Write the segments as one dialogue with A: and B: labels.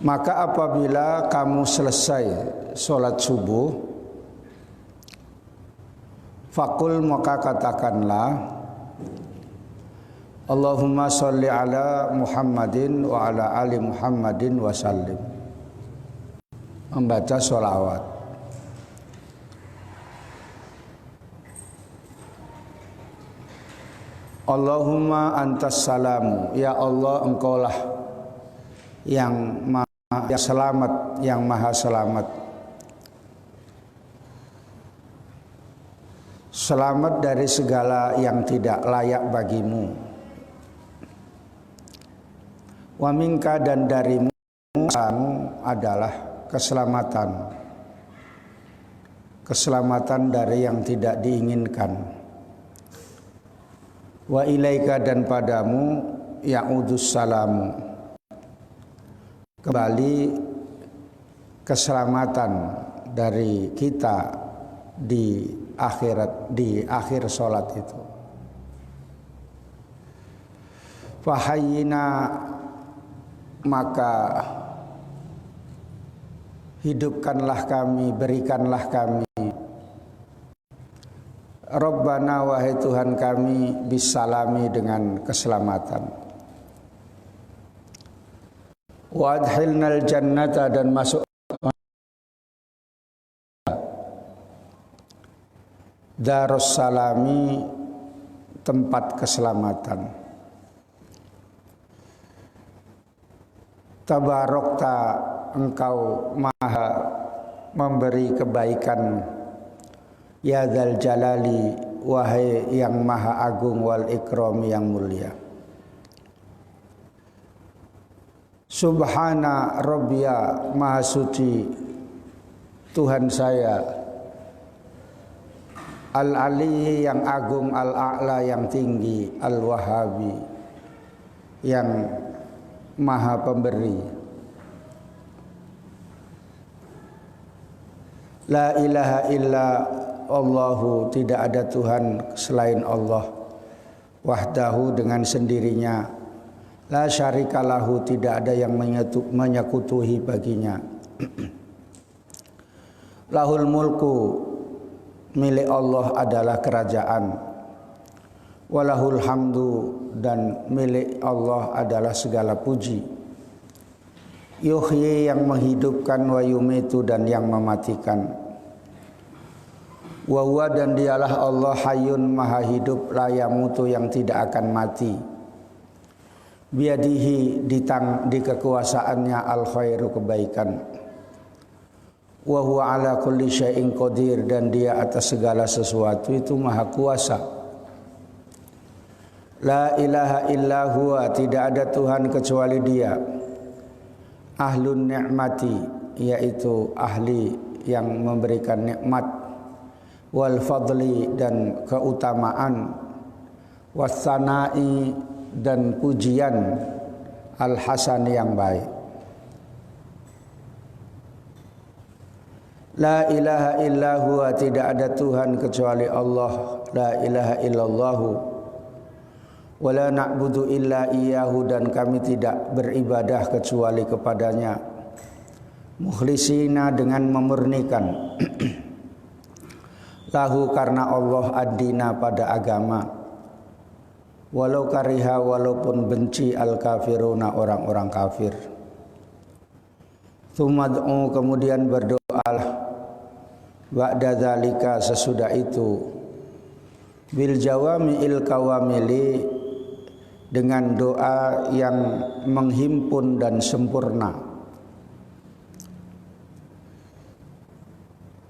A: Maka apabila kamu selesai sholat subuh, fakul maka katakanlah, Allahumma sholli ala Muhammadin wa ala ali Muhammadin wa sallim. Membaca sholawat. Allahumma antas salamu, ya Allah engkaulah yang selamat, yang maha selamat. Selamat dari segala yang tidak layak bagimu. Wa minka, dan darimu adalah keselamatan. Keselamatan dari yang tidak diinginkan. Wa ilaika, dan padamu ya'udus salamu, kembali keselamatan dari kita di akhirat, di akhir sholat itu. Fahayyina, maka hidupkanlah kami, berikanlah kami, Rabbana, wahai Tuhan kami, bisalami, dengan keselamatan. Wa adkhilnal jannata, dan masuk Darussalami, tempat keselamatan. Tabarokta, engkau maha memberi kebaikan, ya dzal jalali, wahai yang maha agung, wal ikram, yang mulia. Subhana rabbiya, maha suci Tuhan saya, al-ali, yang agung, al-a'la, yang tinggi, al-wahabi, yang maha pemberi. La ilaha illa Allahu, tidak ada Tuhan selain Allah. Wahdahu, dengan sendirinya. La syarikalahu, tidak ada yang menyekutuhi baginya. Lahul mulku, milik Allah adalah kerajaan. Walahul hamdu, dan milik Allah adalah segala puji. Yuhyi, yang menghidupkan, wa yumitu, dan yang mematikan. Wa huwa, dan dialah Allah, hayyun, maha hidup, la yamutu, yang tidak akan mati. Biadihi, di kekuasaannya, al khairu, kebaikan. Wa huwa ala kulli syai'in qadir, dan dia atas segala sesuatu itu maha kuasa. La ilaha illa huwa, tidak ada Tuhan kecuali dia. Ahlun ni'mati, yaitu ahli yang memberikan nikmat. Wal fadli, dan keutamaan. Wassana'i, dan pujian. Al hasan, yang baik. La ilaha illa huwa, tidak ada Tuhan kecuali Allah. La ilaha illallahu. Wa la na'budu illa iyyahu, dan kami tidak beribadah kecuali kepadanya. Mukhlisina, dengan memurnikan. Lahu, karena Allah, ad-dina, pada agama. Walau kariha, walaupun benci, al-kafiruna, orang-orang kafir. Thumad'u, kemudian berdoalah. Ba'da dzalika, sesudah itu. Bil jawami'il kawamili, dengan doa yang menghimpun dan sempurna.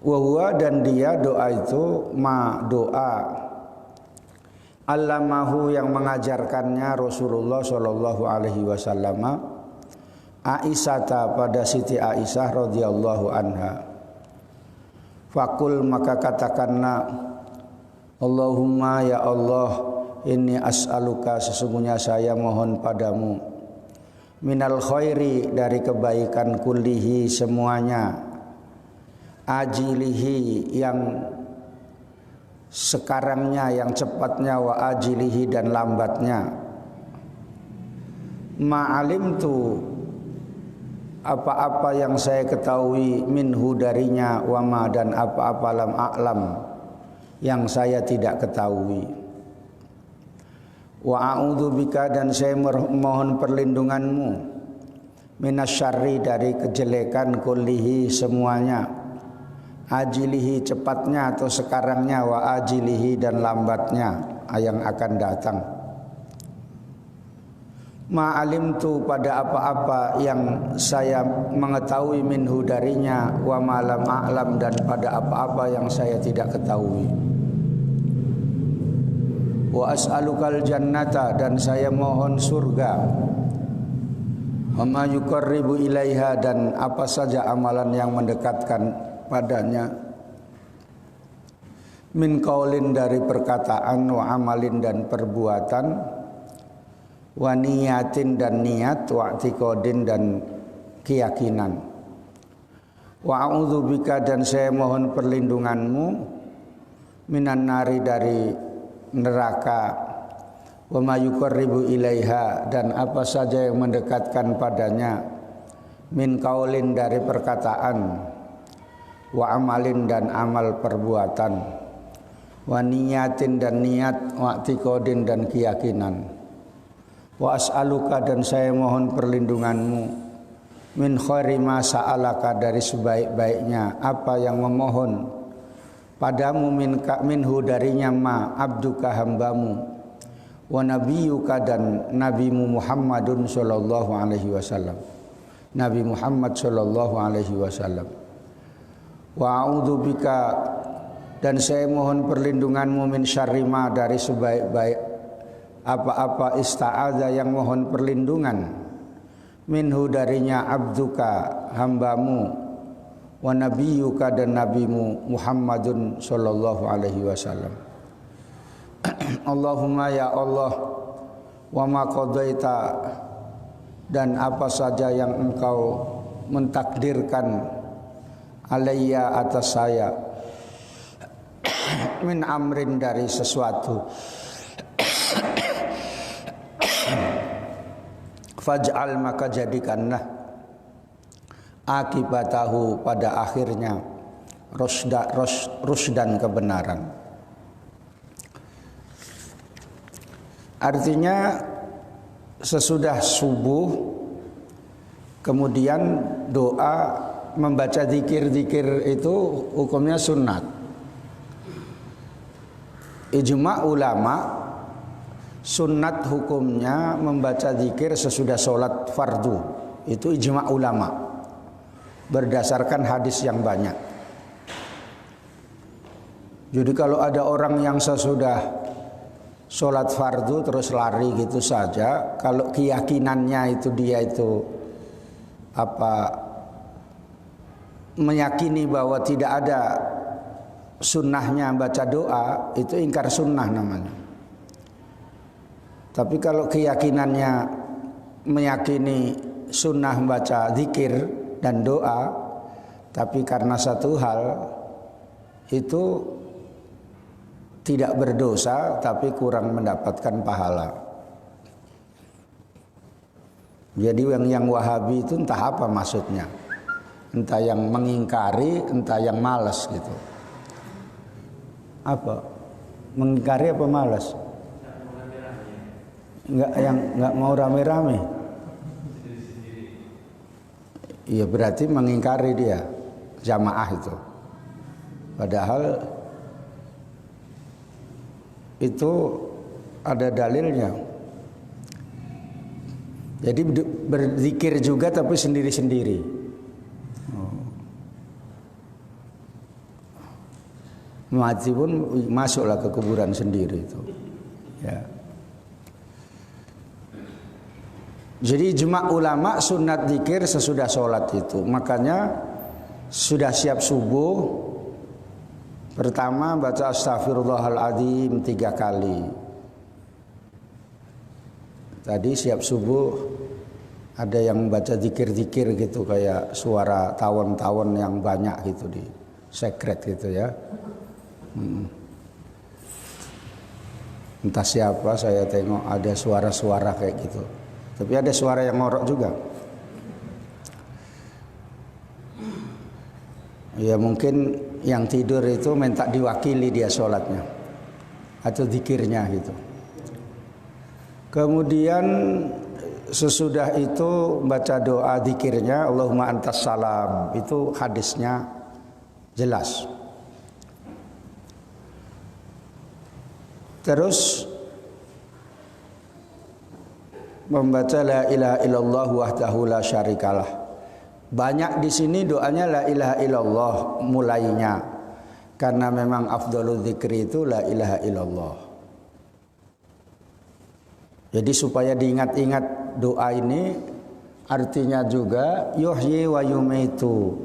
A: Wa huwa, dan dia, doa itu, ma, doa, allamahu, yang mengajarkannya Rasulullah sallallahu alaihi wasallam, Aisyata, pada Siti Aisyah radhiyallahu anha. Fakul, maka katakanlah, Allahumma, ya Allah, inni as'aluka, sesungguhnya saya mohon padamu, minal khairi, dari kebaikan, kullihi, semuanya, ajilihi, yang sekarangnya, yang cepatnya, wa ajilihi, dan lambatnya. Ma'alimtu, apa-apa yang saya ketahui minhu darinya, wama dan apa-apa lam a'lam yang saya tidak ketahui. Wa a'udzubika dan saya mohon perlindunganmu minasyarri dari kejelekan kullihi semuanya, ajilihi cepatnya atau sekarangnya, wa ajilihi dan lambatnya yang akan datang. Ma'alimtu pada apa-apa yang saya mengetahui minhu darinya, wa ma'lam a'lam dan pada apa-apa yang saya tidak ketahui. Wa as'alukal jannata dan saya mohon surga, wa ma yuqarribu ilaiha dan apa saja amalan yang mendekatkan padanya, min qaulin dari perkataan, wa amalin dan perbuatan, wa niyatin dan niat, wa i'tiqadin dan keyakinan. Wa a'udzubika dan saya mohon perlindunganmu minan nari dari neraka, wa ma yuqarribu ilaiha dan apa saja yang mendekatkan padanya, min qaulin dari perkataan, wa amalin dan amal perbuatan, wa niyatin dan niat, wa i'tiqadin dan keyakinan. Wa as'aluka dan saya mohon perlindunganmu min khairi ma sa'alaka dari sebaik-baiknya apa yang memohon padamu, minhu darinya ma abduka hambamu, wa nabiyyuka dan nabimu Muhammadun sallallahu alaihi wasallam, Nabi Muhammad sallallahu alaihi wasallam. Wa a'udzubika dan saya mohon perlindunganmu min syarri ma dari sebaik-baik apa-apa ista'adha yang mohon perlindungan, minhu darinya abduka hambamu, wa nabiyyuka dan nabimu Muhammadun sallallahu alaihi wasallam. Allahumma ya Allah, wa ma qadaita dan apa saja yang engkau mentakdirkan, alayya atas saya, min amrin dari sesuatu, faj'al maka jadikanlah akibatahu pada akhirnya rusdan kebenaran. Artinya sesudah subuh kemudian doa membaca zikir-zikir itu hukumnya sunat. Ijma' ulama sunat hukumnya membaca zikir sesudah sholat fardu, itu ijma' ulama berdasarkan hadis yang banyak. Jadi kalau ada orang yang sesudah sholat fardu terus lari gitu saja, kalau keyakinannya itu dia itu meyakini bahwa tidak ada sunnahnya baca doa, itu ingkar sunnah namanya. Tapi kalau keyakinannya meyakini sunnah baca zikir dan doa, tapi karena satu hal itu tidak berdosa tapi kurang mendapatkan pahala. Jadi yang Wahabi itu entah apa maksudnya, entah yang mengingkari, entah yang malas gitu. Apa? Mengingkari apa malas? Enggak mau rame-rame. Iya berarti mengingkari dia jamaah itu. Padahal itu ada dalilnya. Jadi berzikir juga tapi sendiri-sendiri. Mati pun masuklah ke kuburan sendiri itu. Ya. Jadi ijma' ulama sunat zikir sesudah sholat itu. Makanya sudah siap subuh, pertama baca astaghfirullahaladzim 3 kali. Tadi siap subuh ada yang baca zikir-zikir gitu kayak suara tawon-tawon yang banyak gitu di sekret gitu ya. Entah siapa saya tengok ada suara-suara kayak gitu. Tapi ada suara yang ngorok juga. Ya mungkin yang tidur itu minta diwakili dia sholatnya atau zikirnya gitu. Kemudian sesudah itu baca doa zikirnya Allahumma antas salam, itu hadisnya jelas. Terus membaca la ilaha illallah wahdahu la syarikalah. Banyak di sini doanya la ilaha illallah mulainya, karena memang afdhalul dzikri itu la ilaha illallah. Jadi supaya diingat-ingat doa ini artinya juga yuhyi wa yumitu,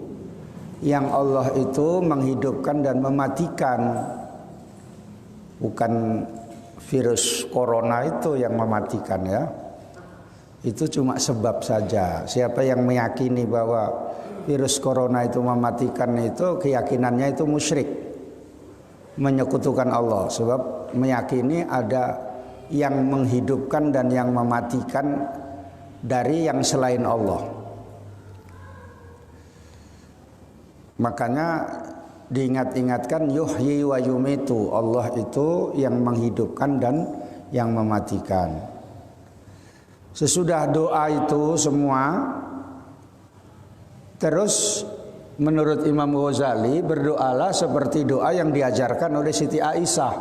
A: yang Allah itu menghidupkan dan mematikan, bukan virus corona itu yang mematikan ya. Itu cuma sebab saja. Siapa yang meyakini bahwa virus corona itu mematikan, itu keyakinannya itu musyrik, menyekutukan Allah. Sebab meyakini ada yang menghidupkan dan yang mematikan dari yang selain Allah. Makanya diingat-ingatkan yuhyi wa yumitu, Allah itu yang menghidupkan dan yang mematikan. Sesudah doa itu semua, terus menurut Imam Ghazali berdoalah seperti doa yang diajarkan oleh Siti Aisyah.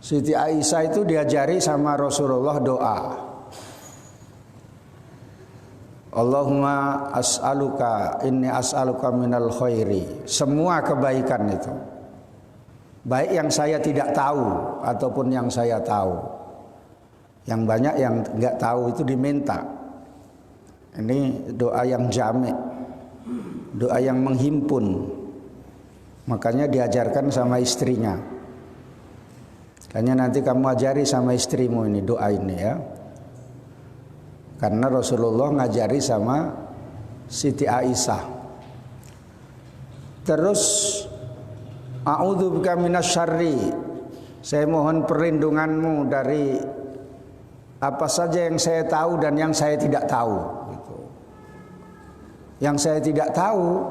A: Siti Aisyah itu diajari sama Rasulullah doa. Allahumma as'aluka inni as'aluka minal khairi. Semua kebaikan itu, baik yang saya tidak tahu ataupun yang saya tahu. Yang banyak yang enggak tahu itu diminta. Ini doa yang jami', doa yang menghimpun. Makanya diajarkan sama istrinya. Kayaknya nanti kamu ajari sama istrimu ini doa ini ya. Karena Rasulullah ngajari sama Siti Aisyah. Terus a'udzubika minasyarri, saya mohon perlindunganmu dari apa saja yang saya tahu dan yang saya tidak tahu gitu. Yang saya tidak tahu,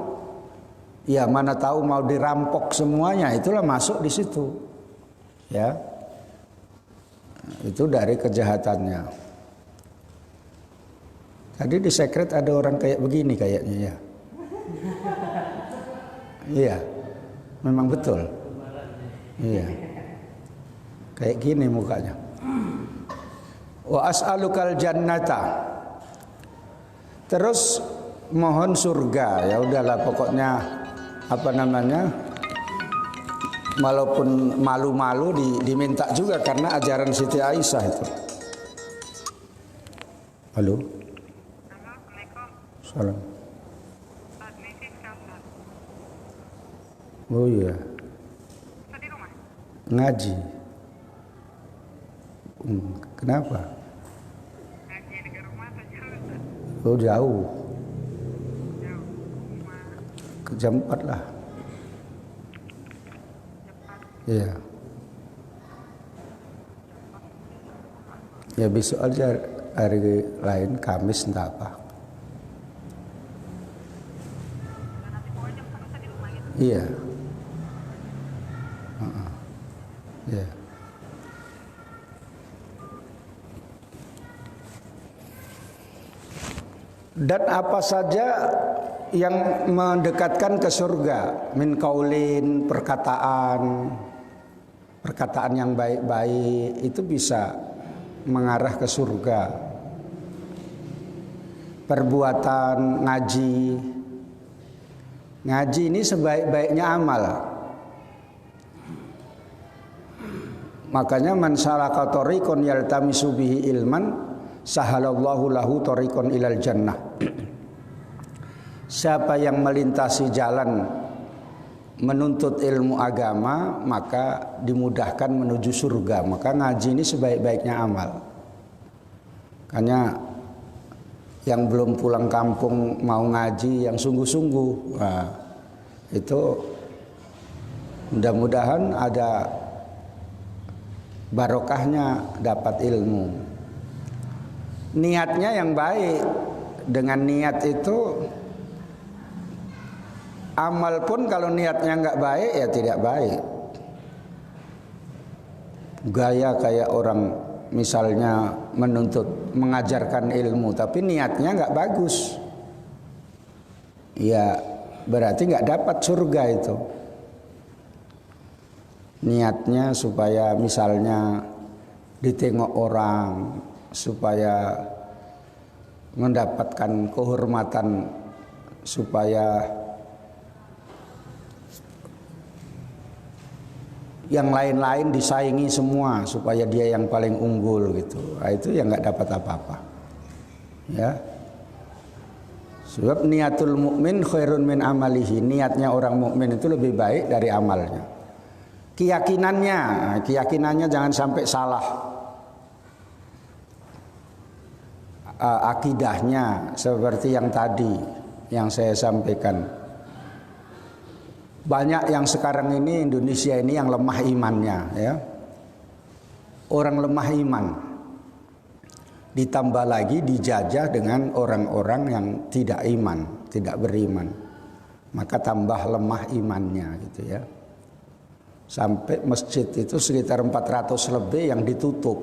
A: ya mana tahu mau dirampok semuanya, itulah masuk di situ ya. Itu dari kejahatannya. Tadi di sekret ada orang kayak begini kayaknya ya. Iya, memang betul. Iya, kayak gini mukanya. Wa as'alukal jannata. Terus mohon surga. Ya udahlah pokoknya apa namanya, walaupun malu-malu diminta juga karena ajaran Siti Aisyah itu. Halo. Salam. Oh iya. Ngaji. Kenapa? Oh jauh. Ke jam 4 lah. Iya. Ya besok aja, hari lain Kamis entah apa. Iya. Iya. Dan apa saja yang mendekatkan ke surga, min kaulin, perkataan yang baik-baik itu bisa mengarah ke surga. Perbuatan, ngaji ini sebaik-baiknya amal. Makanya man salaka tariqan yaltamisu bihi ilman sahalallahu lahu tariqan ilal jannah. Siapa yang melintasi jalan menuntut ilmu agama, maka dimudahkan menuju surga. Maka ngaji ini sebaik-baiknya amal. Makanya yang belum pulang kampung mau ngaji yang sungguh-sungguh, nah, itu mudah-mudahan ada barokahnya, dapat ilmu. Niatnya yang baik. Dengan niat itu Amal pun kalau niatnya nggak baik ya tidak baik. Gaya kayak orang misalnya mengajarkan ilmu tapi niatnya nggak bagus, ya berarti nggak dapat surga itu. Niatnya supaya misalnya ditengok orang, supaya mendapatkan kehormatan, supaya yang lain-lain disaingi semua, supaya dia yang paling unggul gitu. Nah, itu yang nggak dapat apa-apa. Ya. Sebab niatul mukmin khairun min amalihi. Niatnya orang mukmin itu lebih baik dari amalnya. Keyakinannya jangan sampai salah. Akidahnya seperti yang tadi yang saya sampaikan. Banyak yang sekarang ini Indonesia ini yang lemah imannya, ya. Orang lemah iman. Ditambah lagi dijajah dengan orang-orang yang tidak iman, tidak beriman. Maka tambah lemah imannya gitu ya. Sampai masjid itu sekitar 400 lebih yang ditutup.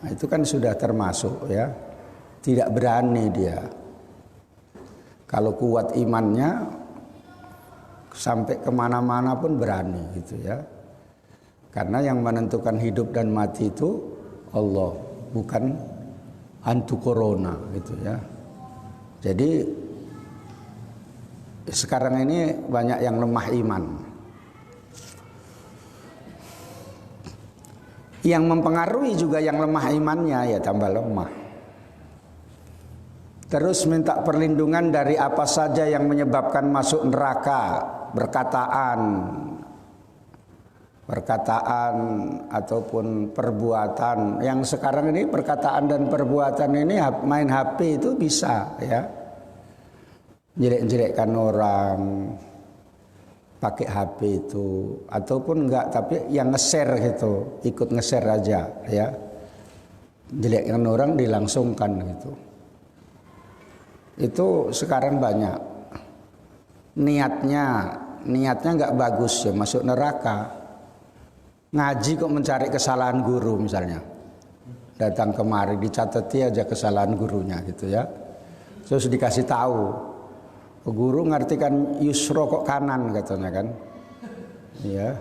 A: Nah, itu kan sudah termasuk ya. Tidak berani dia. Kalau kuat imannya sampai kemana-mana pun berani gitu ya. Karena yang menentukan hidup dan mati itu Allah, bukan hantu corona gitu ya. Jadi sekarang ini banyak yang lemah iman. Yang mempengaruhi juga yang lemah imannya ya tambah lemah. Terus minta perlindungan dari apa saja yang menyebabkan masuk neraka, perkataan ataupun perbuatan. Yang sekarang ini perkataan dan perbuatan ini main HP itu bisa ya. Jelek-jelekkan orang pakai HP itu, ataupun enggak tapi yang nge-share gitu, ikut nge-share aja ya. Jelekkan orang dilangsungkan gitu. Itu sekarang banyak. Niatnya enggak bagus ya, masuk neraka. Ngaji kok mencari kesalahan guru misalnya. Datang kemari dicatati aja kesalahan gurunya gitu ya. Terus dikasih tahu. Guru ngartikan yusro kok kanan katanya kan. Ya.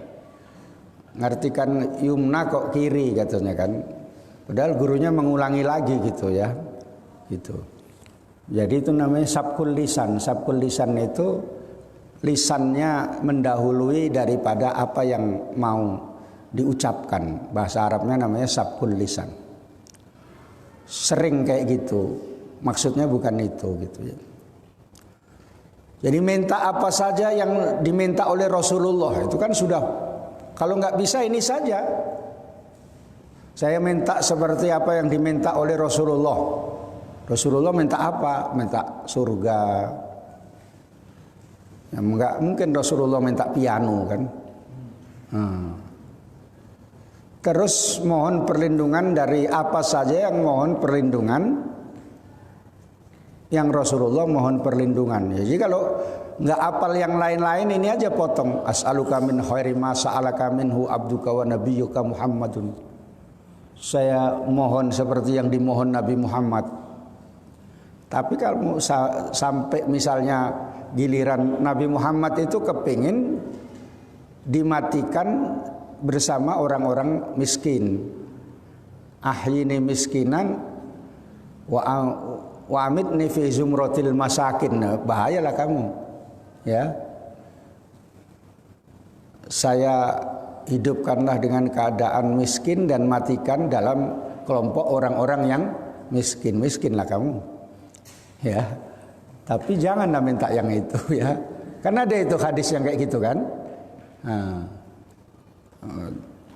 A: Ngartikan yumna kok kiri katanya kan. Padahal gurunya mengulangi lagi gitu ya. Gitu. Jadi itu namanya sabkul lisan. Sabkul lisan itu lisannya mendahului daripada apa yang mau diucapkan. Bahasa Arabnya namanya sabkul lisan. Sering kayak gitu. Maksudnya bukan itu gitu ya. Jadi minta apa saja yang diminta oleh Rasulullah itu kan sudah. Kalau nggak bisa ini saja. Saya minta seperti apa yang diminta oleh Rasulullah. Rasulullah minta apa? Minta surga. Ya, nggak mungkin Rasulullah minta piano kan. Terus mohon perlindungan dari apa saja yang mohon perlindungan. Yang Rasulullah mohon perlindungan. Jadi kalau nggak apal yang lain-lain ini aja potong. As'aluka min khairi ma sa'alaka minhu abduka wa nabiyyuka Muhammadun. Saya mohon seperti yang dimohon Nabi Muhammad. Tapi kalau sampai misalnya giliran Nabi Muhammad itu kepingin dimatikan bersama orang-orang miskin. Ahyini miskinan wa amitni fi zumratil masakin. Bahayalah kamu ya. Saya hidupkanlah dengan keadaan miskin dan matikan dalam kelompok orang-orang yang miskin. Miskinlah kamu ya. Tapi janganlah minta yang itu ya. Karena ada itu hadis yang kayak gitu kan.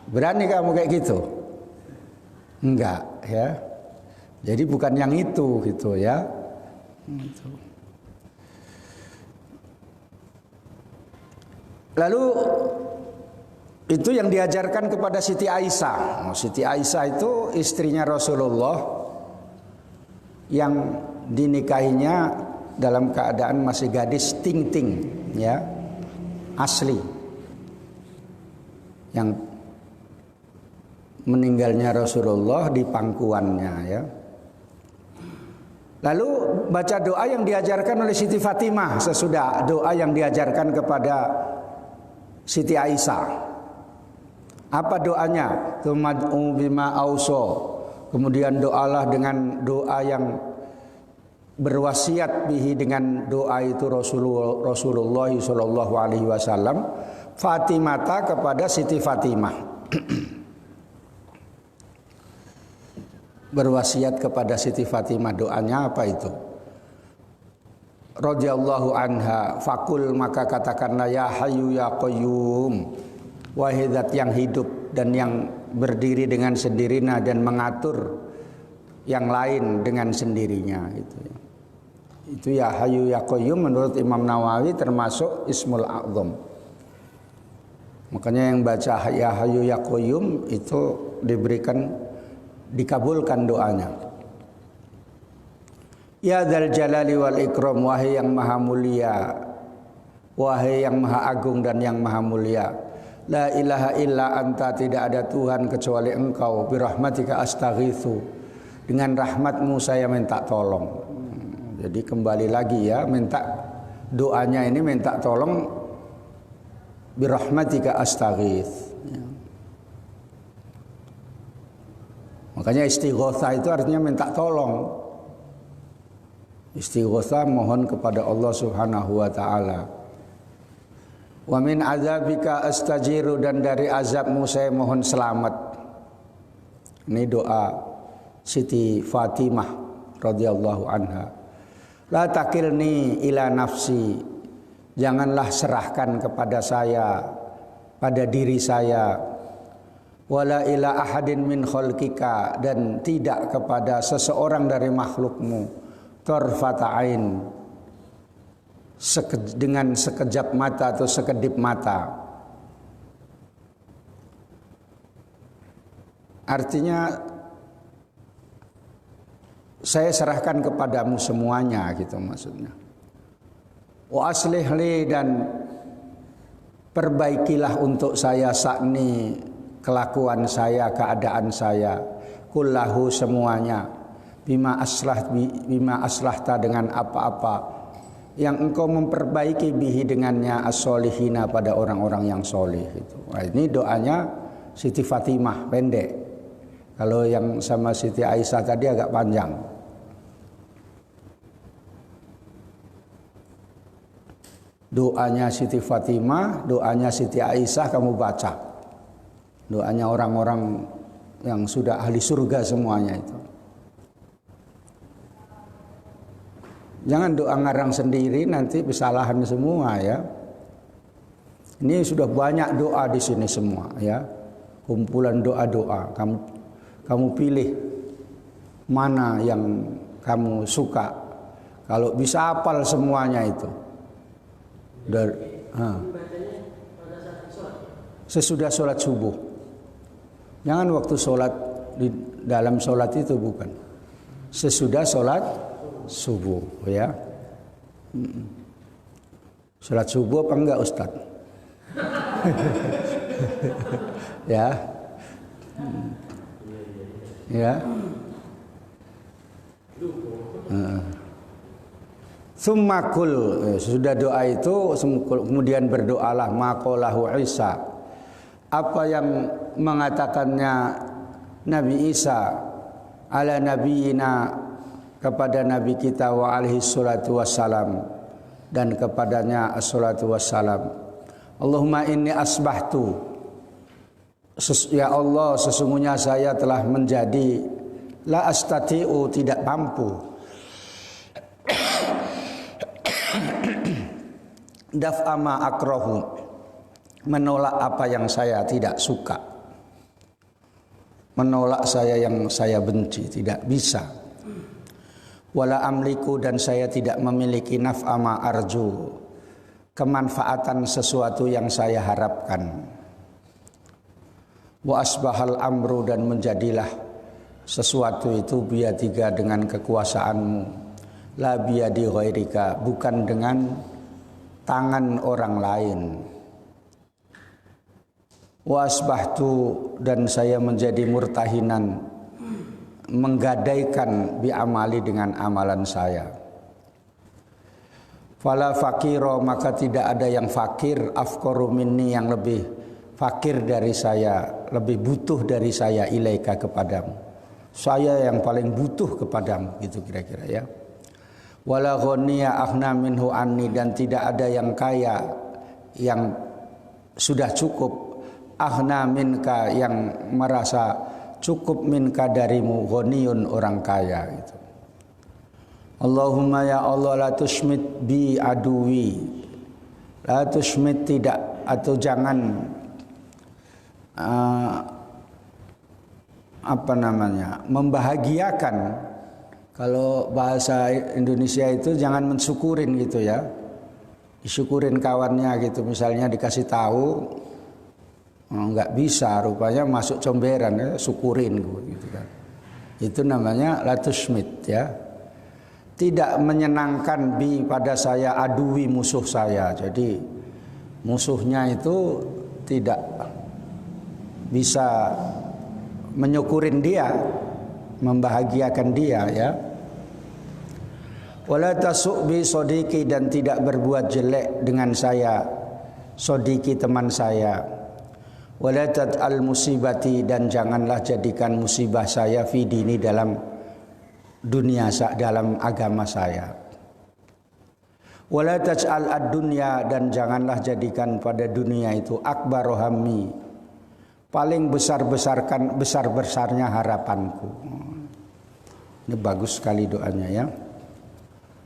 A: Berani kamu kayak gitu? Enggak ya. Jadi bukan yang itu gitu ya. Lalu itu yang diajarkan kepada Siti Aisyah. Siti Aisyah itu istrinya Rasulullah yang dinikahinya dalam keadaan masih gadis ting-ting, ya, asli. Yang meninggalnya Rasulullah di pangkuannya, ya. Lalu baca doa yang diajarkan oleh Siti Fatimah sesudah doa yang diajarkan kepada Siti Aisyah. Apa doanya? Tumad'u bima auso. Kemudian doalah dengan doa yang berwasiat bihi, dengan doa itu Rasulullah sallallahu alaihi wasallam, Fatimata kepada Siti Fatimah. Berwasiat kepada Siti Fatimah, doanya apa itu? Radhiyallahu anha, fakul maka katakanlah ya hayyu ya qayyum, wahai zat yang hidup dan yang berdiri dengan sendirinya dan mengatur yang lain dengan sendirinya, itu ya hayyu ya qayyum menurut Imam Nawawi termasuk Ismul A'zam. Makanya yang baca ya hayyu ya qayyum itu dikabulkan doanya. Ya dzal jalali wal ikram, wahai yang maha mulia, wahai yang maha agung dan yang maha mulia. La ilaha illa anta, tidak ada Tuhan kecuali engkau. Birahmatika astaghitsu, dengan rahmatmu saya minta tolong. Jadi kembali lagi ya, minta doanya ini minta tolong. Birahmatika astaghits. Makanya istighotsah itu artinya minta tolong. Istighotsah mohon kepada Allah Subhanahu wa taala. Wa min azabika astajiru, dan dari azabmu saya mohon selamat. Ini doa Siti Fatimah radhiyallahu anha. La takilni ila nafsi, janganlah serahkan kepada saya, pada diri saya. Wala ila ahadin min khalqika, dan tidak kepada seseorang dari makhlukmu. Tarfata ain, dengan sekejap mata atau sekedip mata. Artinya saya serahkan kepadamu semuanya, gitu maksudnya. Wa aslih li, dan perbaikilah untuk saya sakni, kelakuan saya, keadaan saya, kullahu semuanya, bima aslahta dengan apa-apa yang engkau memperbaiki bihi dengannya as-solihina, pada orang-orang yang solih itu. Nah, ini doanya Siti Fatimah pendek. Kalau yang sama Siti Aisyah tadi agak panjang. Doanya Siti Fatimah, doanya Siti Aisyah kamu baca. Doanya orang-orang yang sudah ahli surga semuanya itu. Jangan doa ngarang sendiri, nanti kesalahan semua, ya. Ini sudah banyak doa di sini semua, ya. Kumpulan doa-doa. Kamu pilih mana yang kamu suka. Kalau bisa hafal semuanya itu. Sesudah sholat subuh. Jangan waktu sholat, di dalam sholat itu, bukan. Sesudah sholat subuh, ya. Sholat subuh apa enggak, Ustaz? Ya. Ya. Summakul, sudah doa itu kemudian berdoalah, maqalahu Isa, apa yang mengatakannya Nabi Isa ala nabiyina, kepada Nabi kita, wa alaihi salatu wassalam, dan kepadanya assalatu wassalam. Allahumma inni asbahtu, ya Allah sesungguhnya saya telah menjadi la astati'u, tidak mampu, daf'ama akrahu, menolak apa yang saya tidak suka, menolak saya yang saya benci, tidak bisa. Wala amliku, dan saya tidak memiliki naf'ama arju, kemanfaatan sesuatu yang saya harapkan. Wa asbahal amru, dan menjadilah sesuatu itu biyadiga dengan kekuasaanmu. la biyadi ghairika, bukan dengan tangan orang lain. Wa asbahtu, dan saya menjadi murtahinan, menggadaikan bi amali dengan amalan saya. Fala fakiro, maka tidak ada yang fakir afqaru minni, yang lebih fakir dari saya, lebih butuh dari saya, ilaika, kepadamu. Saya yang paling butuh kepadamu, gitu kira-kira ya. Wala ghaniya aghna minhu anni, dan tidak ada yang kaya yang sudah cukup, aghna minka, yang merasa cukup, minka, darimu, ghaniyun, orang kaya gitu. Allahumma ya Allah, la tushmit bi aduwi, la tushmit, tidak atau jangan membahagiakan. Kalau bahasa Indonesia itu jangan mensyukurin gitu ya, disyukurin kawannya gitu, misalnya dikasih tahu nggak bisa, rupanya masuk comberan ya, syukurin gitu kan. Itu namanya la tushmit ya. Tidak menyenangkan bi pada saya, aduwi, musuh saya. Jadi musuhnya itu tidak bisa menyukurin dia, membahagiakan dia ya. Wala tasuk bi sodiki, dan tidak berbuat jelek dengan saya, sodiki, teman saya. Wala tat'al musibati, dan janganlah jadikan musibah saya fi dini, dalam dunia, dalam agama saya. Wala taj'al ad-dunya, dan janganlah jadikan pada dunia itu akbar hammi, paling besar-besarnya harapanku. Ini bagus sekali doanya ya.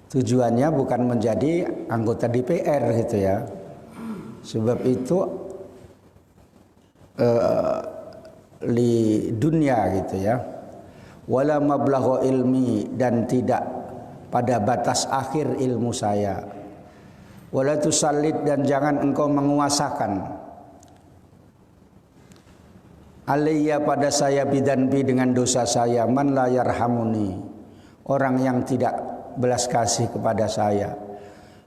A: Tujuannya bukan menjadi anggota DPR gitu ya. Sebab itu li dunia gitu ya. Wala mablagha ilmi, dan tidak pada batas akhir ilmu saya. Wala tusallid, dan jangan engkau menguasakan, alayya, pada saya, bidanbi, dengan dosa saya, man la yarhamuni, orang yang tidak belas kasih kepada saya.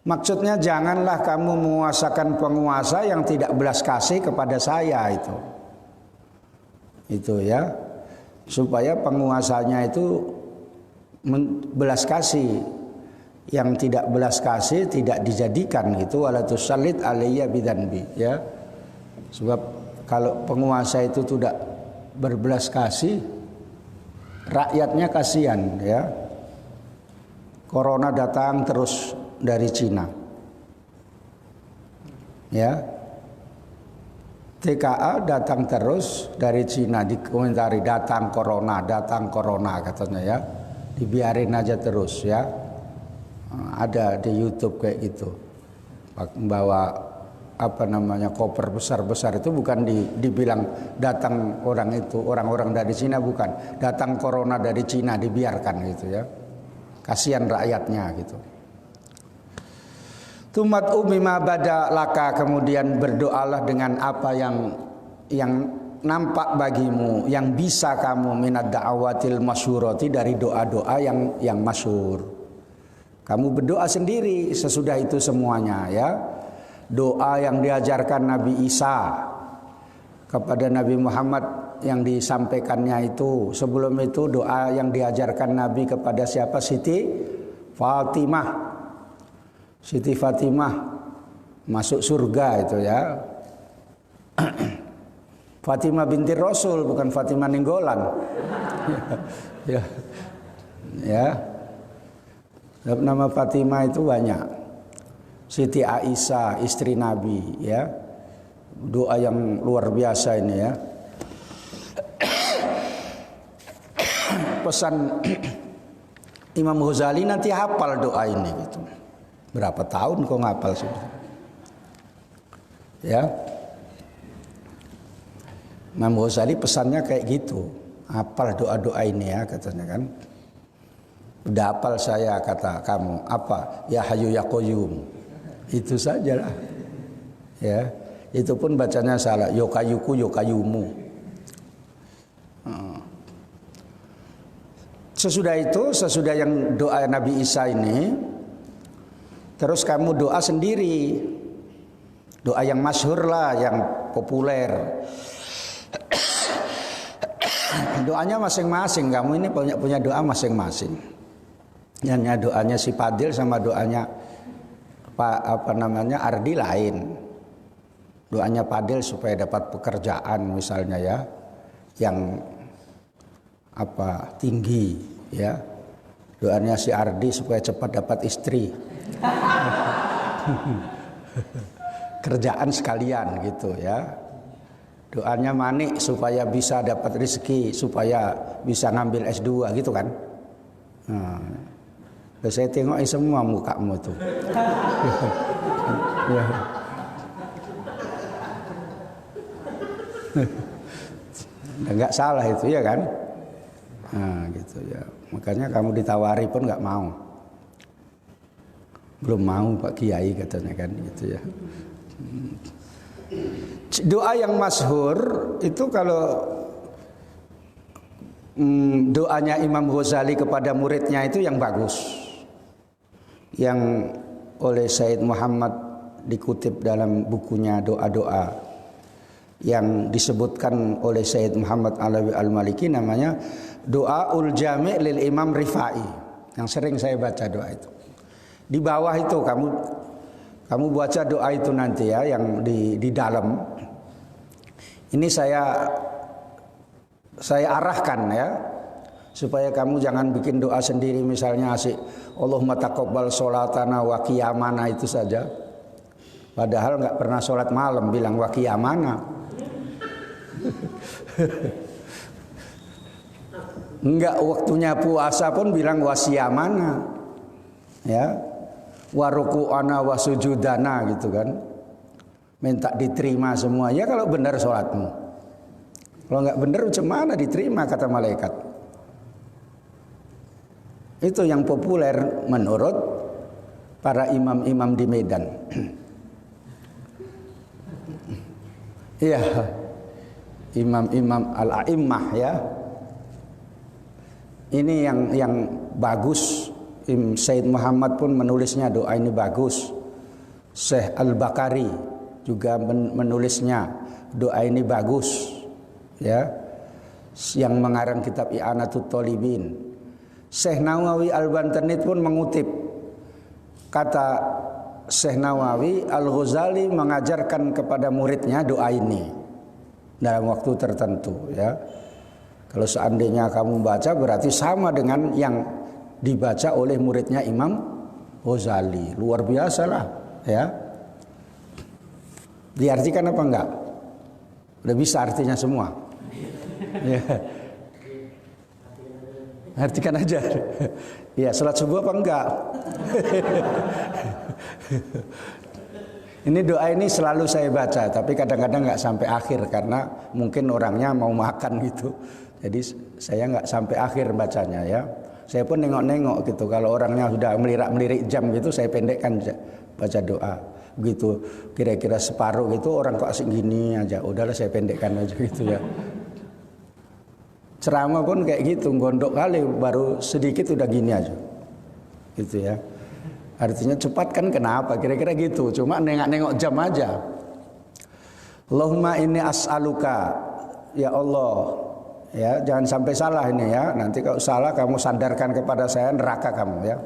A: Maksudnya janganlah kamu menguasakan penguasa yang tidak belas kasih kepada saya, itu ya, supaya penguasanya itu belas kasih. Yang tidak belas kasih tidak dijadikan gitu. Wala tusallit alayya bidanbi ya. Sebab kalau penguasa itu tidak berbelas kasih, rakyatnya kasihan ya. Corona datang terus dari Cina ya. TKA datang terus dari Cina, dikomentari datang corona katanya ya, dibiarin aja terus ya. Ada di YouTube kayak gitu, membawa koper besar-besar itu, bukan dibilang datang orang-orang dari Cina, bukan, datang corona dari Cina, dibiarkan gitu ya, kasihan rakyatnya gitu. Tumat umima bada laka, kemudian berdoalah dengan apa yang nampak bagimu, yang bisa kamu, minad da'awatil masyhurati, dari doa-doa yang masyhur. Kamu berdoa sendiri sesudah itu semuanya ya. Doa yang diajarkan Nabi Isa kepada Nabi Muhammad yang disampaikannya itu. Sebelum itu doa yang diajarkan Nabi kepada siapa? Siti Fatimah. Siti Fatimah masuk surga itu ya. Fatimah binti Rasul, bukan Fatimah Ninggolan. Ya. Ya. Nama Fatimah itu banyak. Siti Aisyah, istri Nabi ya. Doa yang luar biasa ini ya. Pesan Imam Ghazali, nanti hafal doa ini gitu. Berapa tahun kok ngapal sih? Ya. Imam Ghazali pesannya kayak gitu. Hafal doa-doa ini ya, katanya kan. Udah hafal saya, kata kamu. Apa? Ya Hayyu Ya Qayyum. Itu sajalah. Ya. Itu pun bacanya salah. Yokayuku yokayumu. Sesudah itu, sesudah yang doa Nabi Isa ini, terus kamu doa sendiri. Doa yang masyhur lah, yang populer. Doanya masing-masing, kamu ini punya doa masing-masing. Yang doanya si Fadil sama doanya Ardi lain. Doanya Fadil supaya dapat pekerjaan misalnya ya, yang tinggi ya. Doanya si Ardi supaya cepat dapat istri. Kerjaan sekalian gitu ya. Doanya Manik supaya bisa dapat rezeki, supaya bisa ngambil S2 gitu kan. Saya tengok semua mukamu tuh. Ya. Enggak salah itu ya kan. Nah gitu ya. Makanya kamu ditawari pun enggak mau. Belum mau Pak Kiai katanya kan gitu ya. Doa yang masyhur itu kalau doanya Imam Ghazali kepada muridnya itu yang bagus, yang oleh Said Muhammad dikutip dalam bukunya doa-doa yang disebutkan oleh Said Muhammad Alawi Al-Maliki, namanya Doaul Jami' lil Imam Rifai, yang sering saya baca doa itu. Di bawah itu kamu baca doa itu nanti ya, yang di dalam. Ini saya arahkan ya, supaya kamu jangan bikin doa sendiri misalnya asik Allahumma taqabbal sholatana wa qiyamana itu saja. Padahal nggak pernah sholat malam bilang wa qiyamana. Enggak waktunya puasa pun bilang wa siyamana. Ya. Wa ruku'ana wa sujudana gitu kan. Minta diterima semua ya kalau benar sholatmu. Kalau nggak benar macam mana diterima kata malaikat. Itu yang populer menurut para imam-imam di Medan. Iya, imam-imam al-a'immah ya. Ini yang bagus. Said Muhammad pun menulisnya doa ini bagus. Syekh Al-Bakari juga menulisnya doa ini bagus ya, yang mengarang kitab I'anatut Thalibin. Syekh Nawawi Al-Bantanit pun mengutip kata Syekh Nawawi, Al-Ghazali mengajarkan kepada muridnya doa ini dalam waktu tertentu ya. Kalau seandainya kamu baca berarti sama dengan yang dibaca oleh muridnya Imam Ghazali. Luar biasa lah ya. Diartikan apa enggak? Udah bisa artinya semua. Ya. Artikan aja. Ya, salat subuh apa enggak? Ini doa ini selalu saya baca, tapi kadang-kadang enggak sampai akhir karena mungkin orangnya mau makan gitu. Jadi saya enggak sampai akhir bacanya ya. Saya pun nengok-nengok gitu. Kalau orangnya sudah melirik-melirik jam gitu, saya pendekkan baca doa. Begitu kira-kira separuh gitu orang kok asik gini aja, udahlah saya pendekkan aja gitu ya. Ceramah pun kayak gitu, gondok kali baru sedikit udah gini aja gitu ya. Artinya cepat kan kenapa kira-kira gitu, cuma nengok-nengok jam aja. Allahumma inni as'aluka, ya Allah ya, jangan sampai salah ini ya, nanti kalau salah kamu sandarkan kepada saya neraka kamu ya.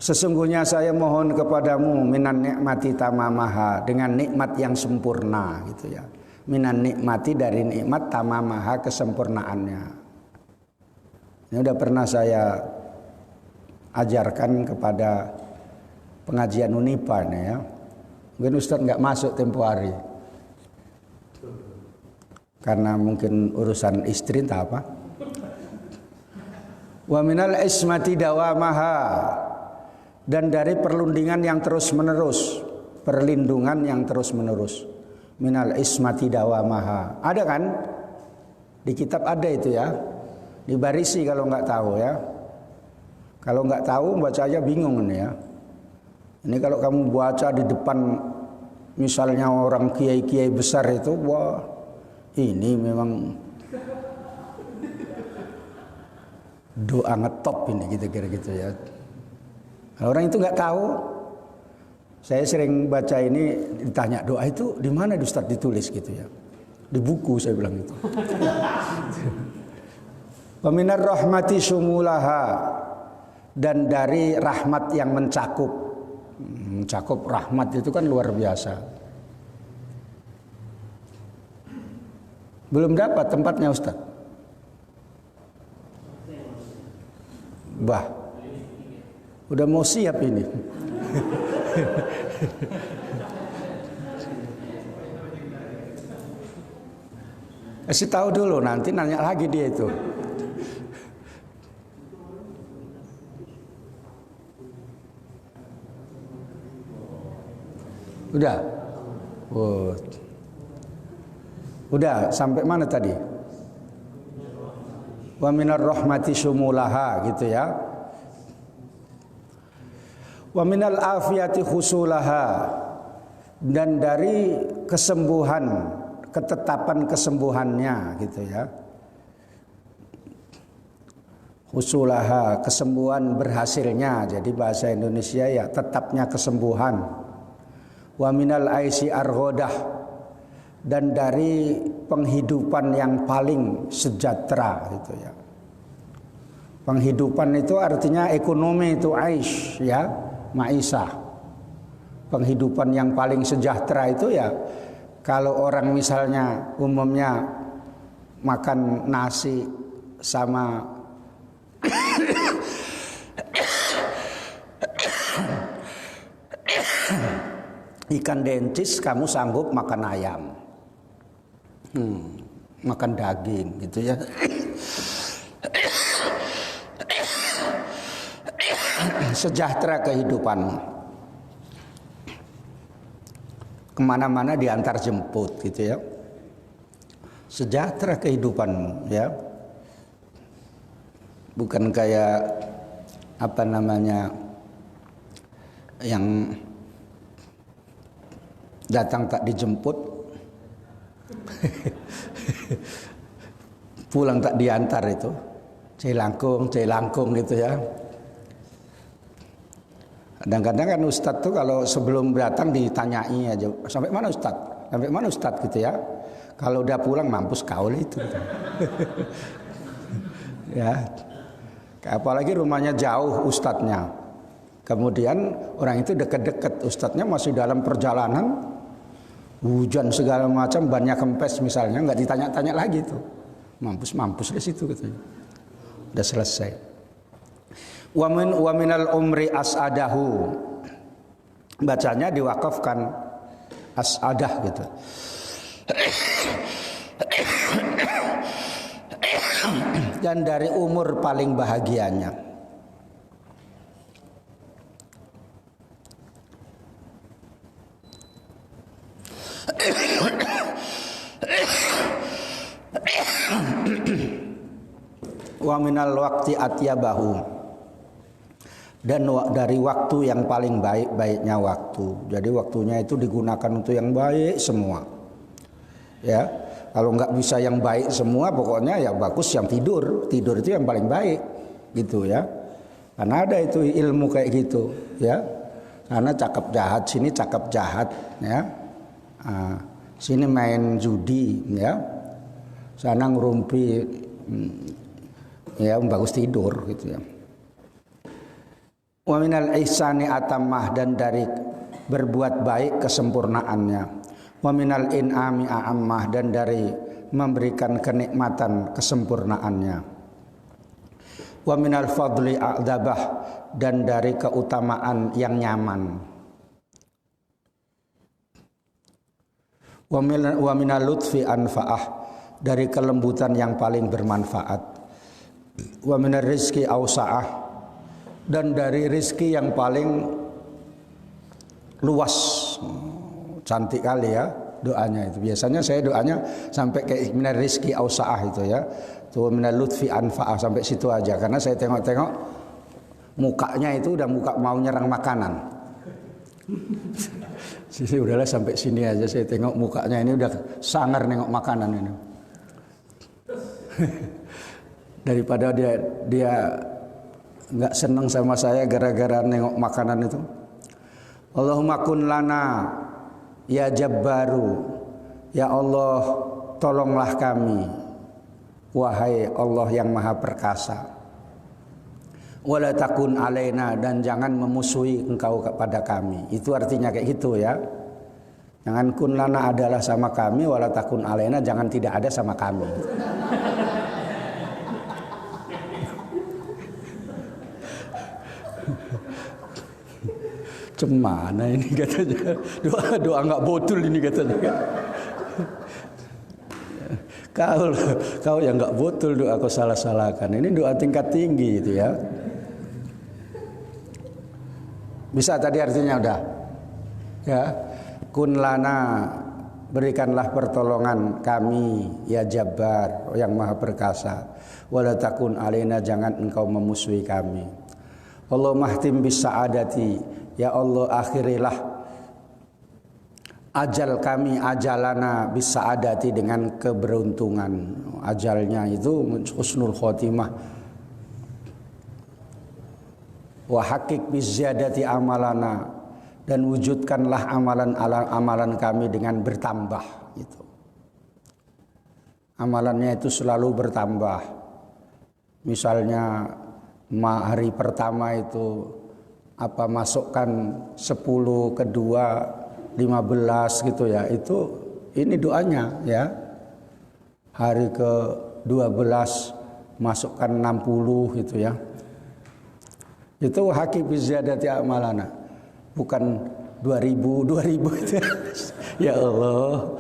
A: Sesungguhnya saya mohon kepadamu minan nikmati tamamaha, dengan nikmat yang sempurna gitu ya. Minan nikmati, dari nikmat, tamamaha, kesempurnaannya. Ini udah pernah saya ajarkan kepada pengajian Unipa nih ya. Mungkin Ustaz nggak masuk tempo hari karena mungkin urusan istri entah apa. Wa minal ismati dawamaha, dan dari perlindungan yang terus menerus, perlindungan yang terus menerus. Minal ismati dawamaha, ada kan di kitab ada itu ya, di Barisi kalau nggak tahu ya. Kalau nggak tahu baca aja bingung nih ya. Ini kalau kamu baca di depan misalnya orang kiai-kiai besar itu, wah ini memang Doa ngetop ini kira-kira gitu ya. Orang itu nggak tahu. Saya sering baca ini, ditanya doa itu di mana Ustaz ditulis gitu ya. Di buku saya bilang itu. Wa minar rahmati syumulaha, dan dari rahmat yang mencakup. Mencakup rahmat itu kan luar biasa. Belum dapat tempatnya Ustaz. Bah, udah mau siap ini. Kasih tahu dulu, nanti nanya lagi dia itu. Udah. Oh. Udah, sampai mana tadi? Wa minar rahmati syumulaha gitu ya. Wa minal afiyati husulaha, dan dari kesembuhan, ketetapan kesembuhannya gitu ya. Husulaha, kesembuhan berhasilnya, jadi bahasa Indonesia ya tetapnya kesembuhan. Wa minal aisi arghodah, dan dari penghidupan yang paling sejahtera gitu ya. Penghidupan itu artinya ekonomi itu aish ya, maisah. Penghidupan yang paling sejahtera itu ya kalau orang misalnya umumnya makan nasi sama ikan dentis, kamu sanggup makan ayam. Makan daging gitu ya. Sejahtera kehidupanmu. Kemana-mana diantar jemput gitu ya. Sejahtera kehidupanmu ya. Bukan kayak apa namanya yang datang tak dijemput, pulang tak diantar itu, celangkung gitu ya. Kadang-kadang kan Ustadz tuh kalau sebelum datang ditanyai aja, sampai mana Ustadz gitu ya. Kalau udah pulang mampus kau itu. Ya, apalagi rumahnya jauh Ustadznya. Kemudian orang itu deket-deket, Ustadznya masih dalam perjalanan, hujan segala macam, bannya kempes misalnya, nggak ditanya-tanya lagi tuh, mampus di situ katanya. Udah selesai. Wa minal umri as'adahu, bacanya diwakafkan as'adah gitu. Dan dari umur paling bahagianya. Wa minal waqti atyabahu, dan dari waktu yang paling baik-baiknya waktu. Jadi waktunya itu digunakan untuk yang baik semua. Ya, kalau nggak bisa yang baik semua, pokoknya ya bagus yang tidur itu yang paling baik, gitu ya. Karena ada itu ilmu kayak gitu, ya. Karena cakep jahat, sini cakep jahat, ya. Sini main judi, ya. Sana ngerumpi, ya bagus tidur, gitu ya. Wa minal ihsani atammah, dan dari berbuat baik kesempurnaannya. Wa minal in'ami a'ammah, dan dari memberikan kenikmatan kesempurnaannya. Wa minal fadli a'dzabah, dan dari keutamaan yang nyaman. Wa minal lutfi anfa'ah, dari kelembutan yang paling bermanfaat. Wa minar rizki awsa'ah, dan dari rizki yang paling luas. Cantik kali ya doanya itu. Biasanya saya doanya sampai ke minar rizki awsa'ah itu ya. Tuh minar lutfi anfa'ah, sampai situ aja. Karena saya tengok-tengok mukanya itu udah muka mau nyerang makanan. Jadi udahlah sampai sini aja, saya tengok mukanya ini udah sangar nengok makanan ini. daripada dia nggak senang sama saya gara-gara nengok makanan itu. Allahumma kun lana ya Jabbaru, ya Allah tolonglah kami wahai Allah yang maha perkasa. Wala takun alaina, dan jangan memusuhi engkau kepada kami. Itu artinya kayak gitu ya. Jangan kun lana adalah sama kami, wala takun alaina jangan tidak ada sama kami. Cemana ini katanya, doa nggak betul ini katanya. Kau yang nggak betul doa kau salah-salahkan. Ini doa tingkat tinggi itu ya. Bisa tadi artinya udah ya. Kun lana, berikanlah pertolongan kami ya Jabbar yang maha perkasa. Wala takun alaina, jangan engkau memusuhi kami. Allahumma mahtim bis sa'adati, ya Allah akhirilah ajal kami, ajalana bis sa'adati, dengan keberuntungan. Ajalnya itu husnul khotimah. Wa haqiq bis ziyadati amalana, dan wujudkanlah amalan kami dengan bertambah. Gitu. Amalannya itu selalu bertambah. Misalnya hari pertama itu masukkan 10, kedua 15 gitu ya. Ini doanya ya. Hari ke-12 masukkan 60 gitu ya. Itu haqiq bi ziyadati amalana. Bukan 2000 itu. Ya Allah.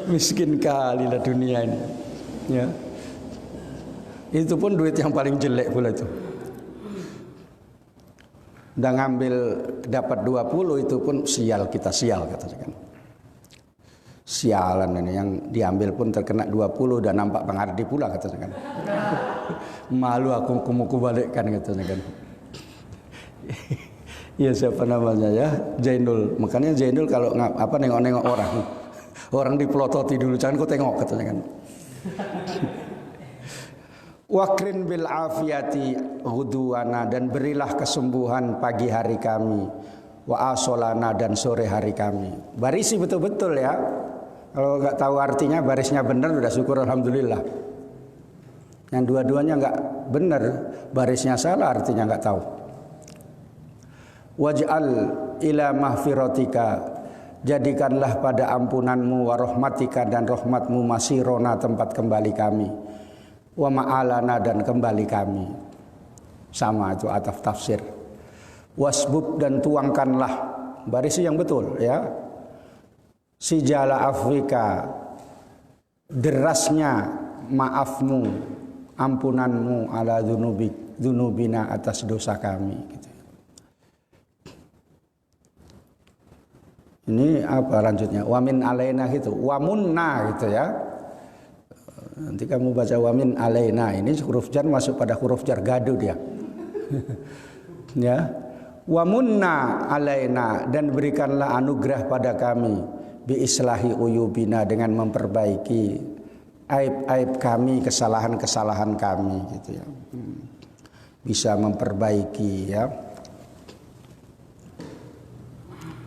A: Miskin kali lah dunia ini. Ya. Itu pun duit yang paling jelek pula itu. Udah ngambil dapat 20 itu pun sial kita, sial katanya kan. Sialan ini, yang diambil pun terkena 20 dan nampak pengardi pula katanya kan. Malu aku balikkan katanya kan. Ya siapa namanya ya, Jainul. Makanya Jainul kalau nengok-nengok orang dipelototi dulu, jangan kau tengok katanya kan. Wakrin bil afiyati ghuduwana, dan berilah kesembuhan pagi hari kami, wa asolana, dan sore hari kami. Barisi betul-betul ya. Kalau nggak tahu artinya, barisnya benar sudah syukur alhamdulillah. Yang dua-duanya nggak benar, barisnya salah, artinya nggak tahu. Waj'al ila mahfiratika, jadikanlah pada ampunanmu, wa rahmatika, dan rahmatmu, masirona, tempat kembali kami, wa ma'alana, dan kembali kami. Sama itu ataf tafsir. Wasbub, dan tuangkanlah, barisi yang betul ya, sijala afwika, derasnya maafmu, ampunanmu, ala dzunubina, atas dosa kami gitu. Ini apa lanjutnya? Wamin alaina gitu, wamunna gitu ya. Nanti kamu baca wamin alaina, ini huruf jar masuk pada huruf jar gaduh dia. Ya. Wamunna alaina, dan berikanlah anugerah pada kami, bi islahi uyubina, dengan memperbaiki aib-aib kami, kesalahan-kesalahan kami gitu ya. Bisa memperbaiki ya.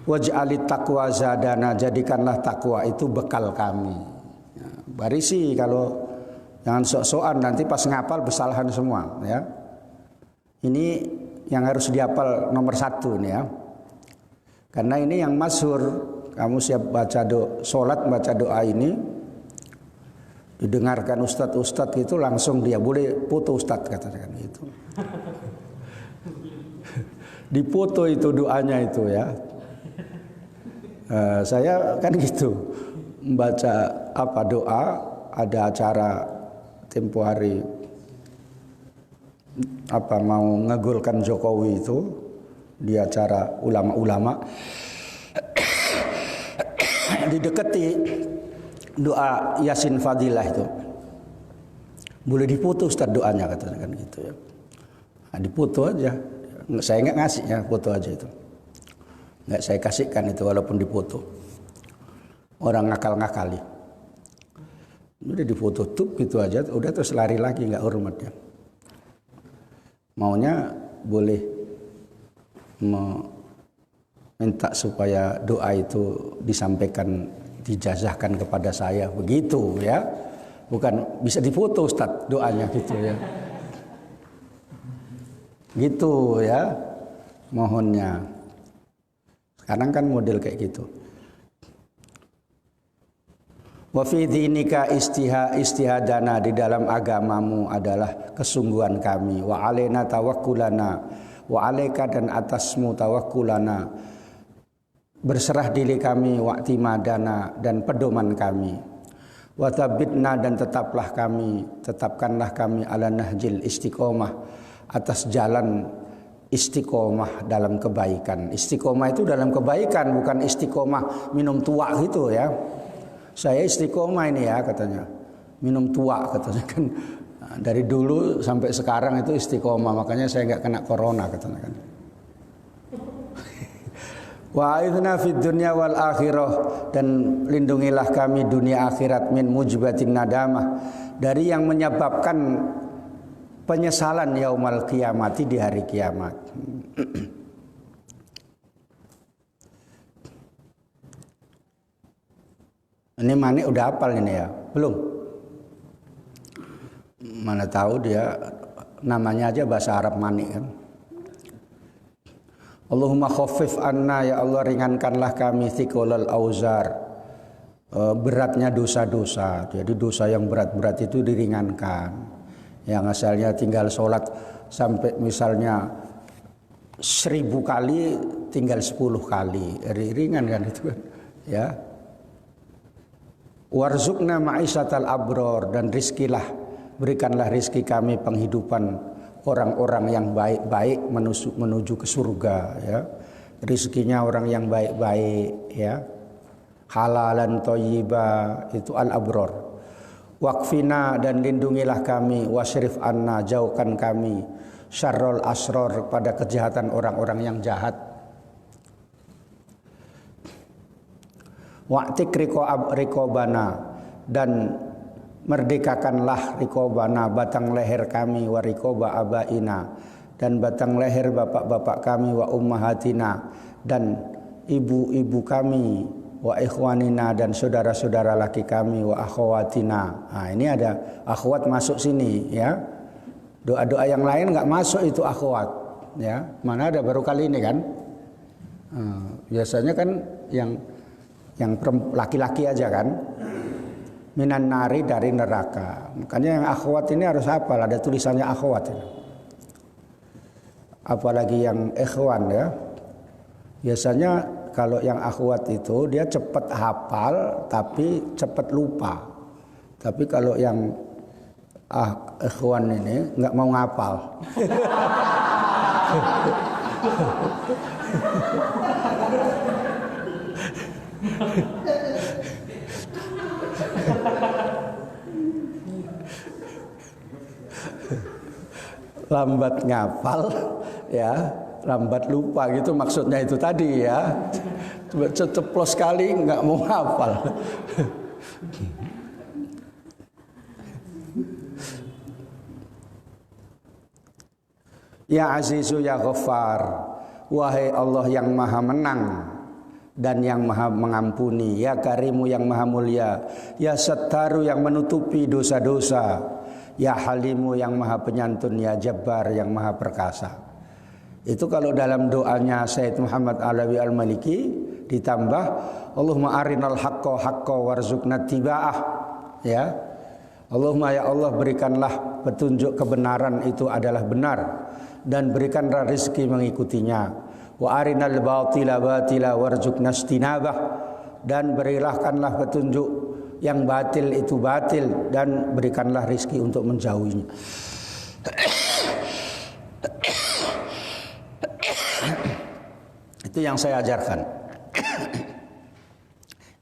A: Waj'alit taqwa zadana, jadikanlah takwa itu bekal kami. Ya, barisi kalau jangan sok-sokan, nanti pas ngapal kesalahan semua ya. Ini yang harus dihafal nomor 1 nih ya. Karena ini yang masyhur, kamu siap baca sholat baca doa ini, didengarkan ustadz gitu, langsung dia boleh foto ustadz katanya gitu. Dipoto itu doanya itu ya. Saya kan gitu membaca doa, ada acara tempo hari mau ngegolkan Jokowi itu di acara ulama-ulama, didekati doa Yasin Fadilah itu boleh dipoto Ustaz doanya katanya kan gitu ya. Nah, dipoto aja, saya nggak ngasih ya, foto aja itu. Nggak saya kasihkan itu walaupun dipoto. Orang ngakal-ngakali. Udah difoto tuh gitu aja, udah terus lari lagi, nggak hormatnya. Maunya boleh minta supaya doa itu disampaikan, dijazahkan kepada saya, begitu ya. Bukan bisa difoto Ustaz doanya gitu ya. Gitu ya mohonnya. Sekarang kan model kayak gitu. Wa fi dinika istihadana, di dalam agamamu adalah kesungguhan kami. Wa alaina tawakkulana, wa alaika dan atasmu tawakkulana, berserah diri kami, wa timadana dan pedoman kami. Wa tsabbitna dan tetapkanlah kami ala nahjil istiqomah, atas jalan istiqomah dalam kebaikan. Istiqomah itu dalam kebaikan, bukan istiqomah minum tua gitu ya. Saya istiqomah ini ya katanya, minum tua katanya kan, dari dulu sampai sekarang itu istiqomah, makanya saya nggak kena corona katanya kan. Wa a'idna fid dunya wal akhirah, dan lindungilah kami dunia akhirat min mujibatin nadamah, dari yang menyebabkan penyesalan yaumal qiyamati, di hari kiamat. Ini Mani udah hafal ini ya? Belum? Mana tahu dia namanya aja bahasa Arab Mani kan. Allahumma khaffif anna, ya Allah ringankanlah kami thiqalal auzar, beratnya dosa-dosa. Jadi dosa yang berat-berat itu diringankan. Yang asalnya tinggal sholat sampai misalnya 1000 kali tinggal 10 kali, ringan kan itu kan ya. Warzuqna ma'isatal abror, dan berikanlah rizki kami penghidupan orang-orang yang baik-baik menuju ke surga ya. Rizkinya orang yang baik-baik ya. Halalan thayyiba, itu al abror. Waqfina, dan lindungilah kami, wasrif anna, jauhkan kami, syarrul asror, pada kejahatan orang-orang yang jahat. Wa'tik rikobana, dan merdekakanlah rikobana, batang leher kami, wa rikoba abaina, dan batang leher bapak-bapak kami, wa ummahatina, dan ibu-ibu kami, wa ikhwanina, dan saudara-saudara laki kami, wa akhawatina. Nah, ini ada akhwat masuk sini ya. Doa-doa yang lain nggak masuk itu akhwat ya. Mana ada, baru kali ini kan. Biasanya kan yang laki-laki aja kan, minan nari, dari neraka. Makanya yang akhwat ini harus hafal, ada tulisannya akhwat ini. Apalagi yang ikhwan ya. Biasanya kalau yang akhwat itu dia cepat hafal tapi cepat lupa. Tapi kalau yang ikhwan ini nggak mau ngapal. Lambat ngapal ya, lambat lupa gitu maksudnya itu tadi ya. Ceplos sekali nggak mau ngapal. Ya Azizu ya Ghaffar, wahai Allah yang maha menang dan yang maha mengampuni, ya Karimu yang maha mulia, ya Sattaru yang menutupi dosa-dosa, ya Halimu yang maha penyantun, ya Jabbar yang maha perkasa. Itu kalau dalam doanya Sayyid Muhammad Alawi Al-Maliki ditambah Allahumma arinal haqqa haqqa warzuqna tiba'ah ya. Allahumma ya Allah berikanlah petunjuk kebenaran itu adalah benar, dan berikanlah rezeki mengikutinya. Wa arinal batila batila warzuqna istinabah, dan berikanlah petunjuk yang batil itu batil, dan berikanlah rezeki untuk menjauhinya. Itu yang saya ajarkan.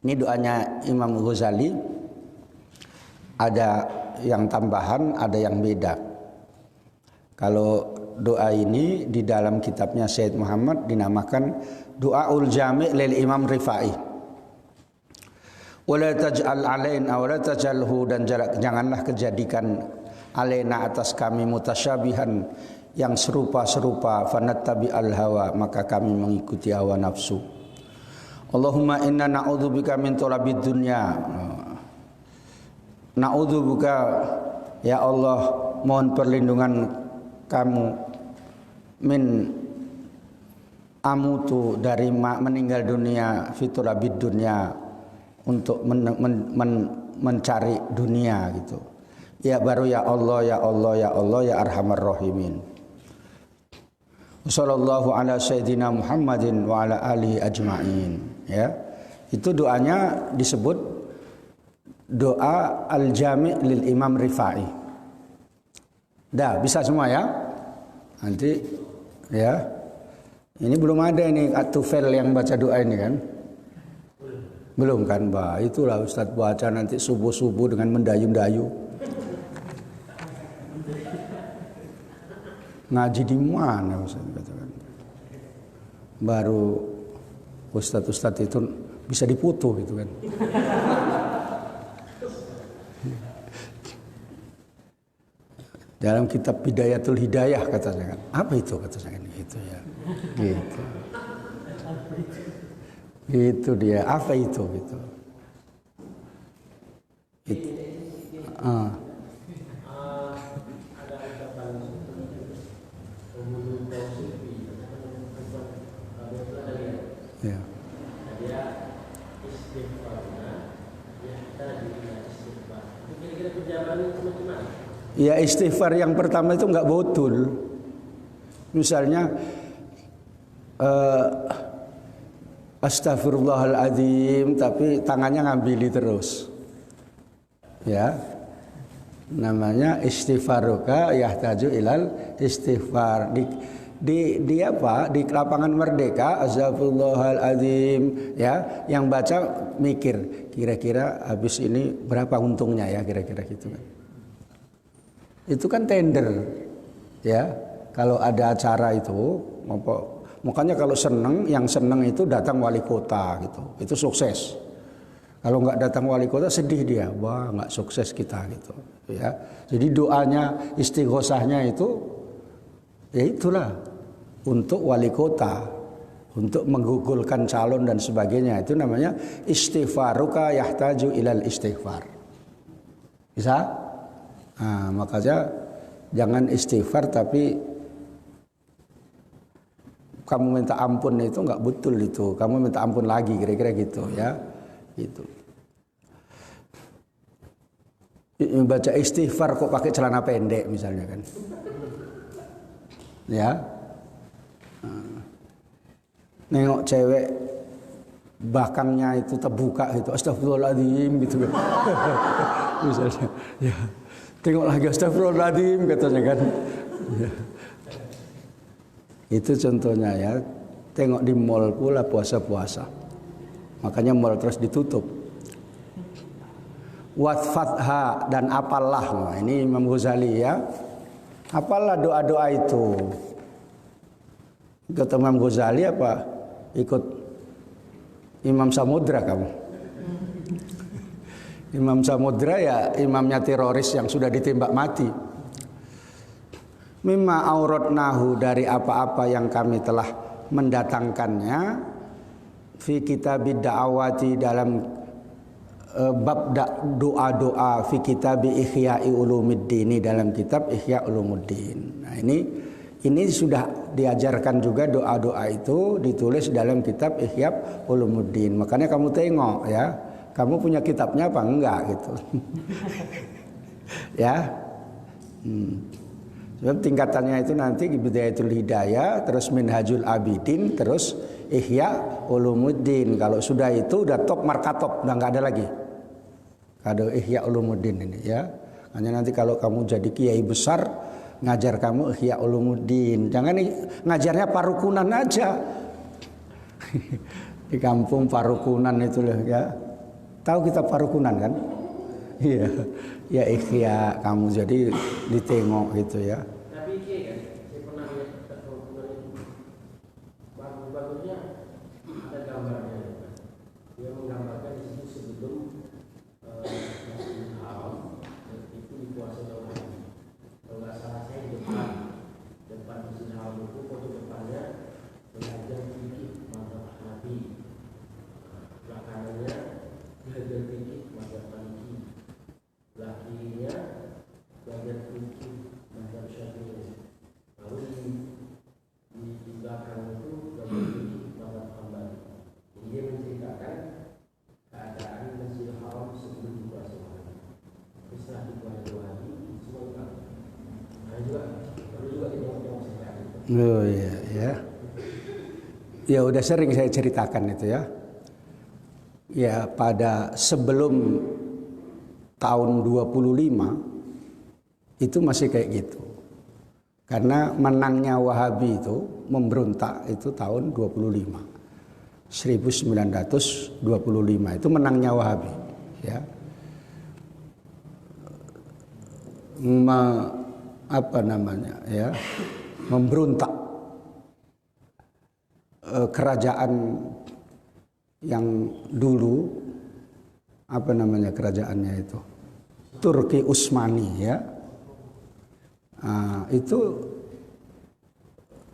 A: Ini doanya Imam Ghazali. Ada yang tambahan, ada yang beda. Kalau doa ini di dalam kitabnya Sayyid Muhammad dinamakan Du'aul Jami' lil Imam Rifai. Wala taj'al alaina wala taj'alhu, dan janganlah kejadikan alaina atas kami mutasyabihan yang serupa-serupa, fanattabi'al hawa, maka kami mengikuti hawa nafsu. Allahumma inna na'udzubika min tulabid dunya. Na'udzubika, ya Allah, mohon perlindungan kamu, min amutu, dari meninggal dunia, fitulabid dunya, untuk mencari dunia gitu. Ya baru ya Allah, ya Allah, ya Allah, ya Arhamar Rahimin. Wassallallahu ala sayyidina Muhammadin wa ala alihi ajma'in. Ya, itu doanya disebut doa al-jami' lil Imam Rifai. Dah bisa semua ya. Nanti ya. Ini belum ada ini At-Tufail yang baca doa ini kan? Belum kan, Mbak? Itulah Ustaz baca nanti subuh-subuh dengan mendayu-dayu. Ngaji di mana Ustaz katakan? Baru Ustaz itu bisa diputuh gitu kan. Dalam kitab Bidayatul Hidayah katanya kan. Apa itu katanya kan? Itu ya. Gitu. Itu dia, apa itu gitu. Itu. Ya. Ya istighfar yang pertama itu enggak betul. Misalnya Astaghfirullahaladzim, tapi tangannya ngambili terus. Ya. Namanya istighfaruka yahtaju ilal istighfar. Di apa? Di lapangan Merdeka, astaghfirullahaladzim, ya. Yang baca mikir, kira-kira habis ini berapa untungnya ya, kira-kira gitu kan. Itu kan tender. Ya. Kalau ada acara itu, makanya kalau seneng, yang seneng itu datang wali kota gitu, itu sukses. Kalau nggak datang wali kota sedih dia, wah nggak sukses kita gitu, ya. Jadi doanya, istighosahnya itu, ya itulah untuk wali kota, untuk menggugulkan calon dan sebagainya. Itu namanya istighfaruka yahtaju ilal istighfar. Bisa? Nah, makanya jangan istighfar tapi kamu minta ampun, itu enggak betul itu. Kamu minta ampun lagi, kira-kira gitu ya. Gitu. Baca istighfar kok pakai celana pendek misalnya kan. Ya. Nengok cewek bakangnya itu terbuka gitu. Astagfirullahaladzim gitu kan. Misalnya. Ya. Tengok lagi astagfirullahaladzim katanya kan. Ya. Itu contohnya ya. Tengok di mall pula puasa-puasa. Makanya mall terus ditutup. Watfatha, dan apalah. Nah, ini Imam Ghazali ya. Apalah doa-doa itu. Ikut Imam Ghazali apa? Ikut Imam Samudra kamu? Imam Samudra ya imamnya teroris yang sudah ditembak mati. Mimma auratnahu, dari apa-apa yang kami telah mendatangkannya, fi kitabid da'awati, dalam bab doa-doa, fi kitabi Ihya'i Ulumuddin, dalam kitab Ihya' Ulumuddin. Nah, ini sudah diajarkan juga doa-doa itu ditulis dalam kitab Ihya' Ulumuddin. Makanya kamu tengok ya, kamu punya kitabnya apa enggak gitu. Ya. Sebab tingkatannya itu nanti Bidayatul Hidayah, terus Minhajul Abidin, terus Ihya' Ulumuddin. Kalau sudah itu udah top markatop, udah nggak ada lagi. Kado Ihya' Ulumuddin ini ya. Hanya nanti kalau kamu jadi kiai besar, ngajar kamu Ihya' Ulumuddin. Jangan ngajarnya parukunan aja. Di kampung parukunan itu loh ya. Tahu kita parukunan kan? Iya. Ya Ihya kamu jadi ditengok gitu ya.
B: Tapi kan saya pernah lihat parukunan itu. Bagus-bagusnya ada gambarnya. Dia menggambarkan di situ sebelum Masjidil Haram itu foto depannya belajar fikih mazhab Hanafi, belakangnya belajar fikih mazhab Maliki, belah kirinya belajar fikih mazhab Syafi'i, lalu di belakang itu belajar fikih mazhab Hambali. Jadi dia menceritakan keadaan Masjidil Haram sebelum dikuasai Wahabi, setelah dikuasai Wahabi semua hilang. Nah juga perlu juga kita sejarah itu.
A: Oh iya ya. Ya udah sering saya ceritakan itu ya. Ya pada sebelum tahun 25 itu masih kayak gitu. Karena menangnya Wahabi itu memberontak itu tahun 25. 1925 itu menangnya Wahabi ya. Memberontak kerajaan yang dulu kerajaannya itu Turki Utsmani ya. Itu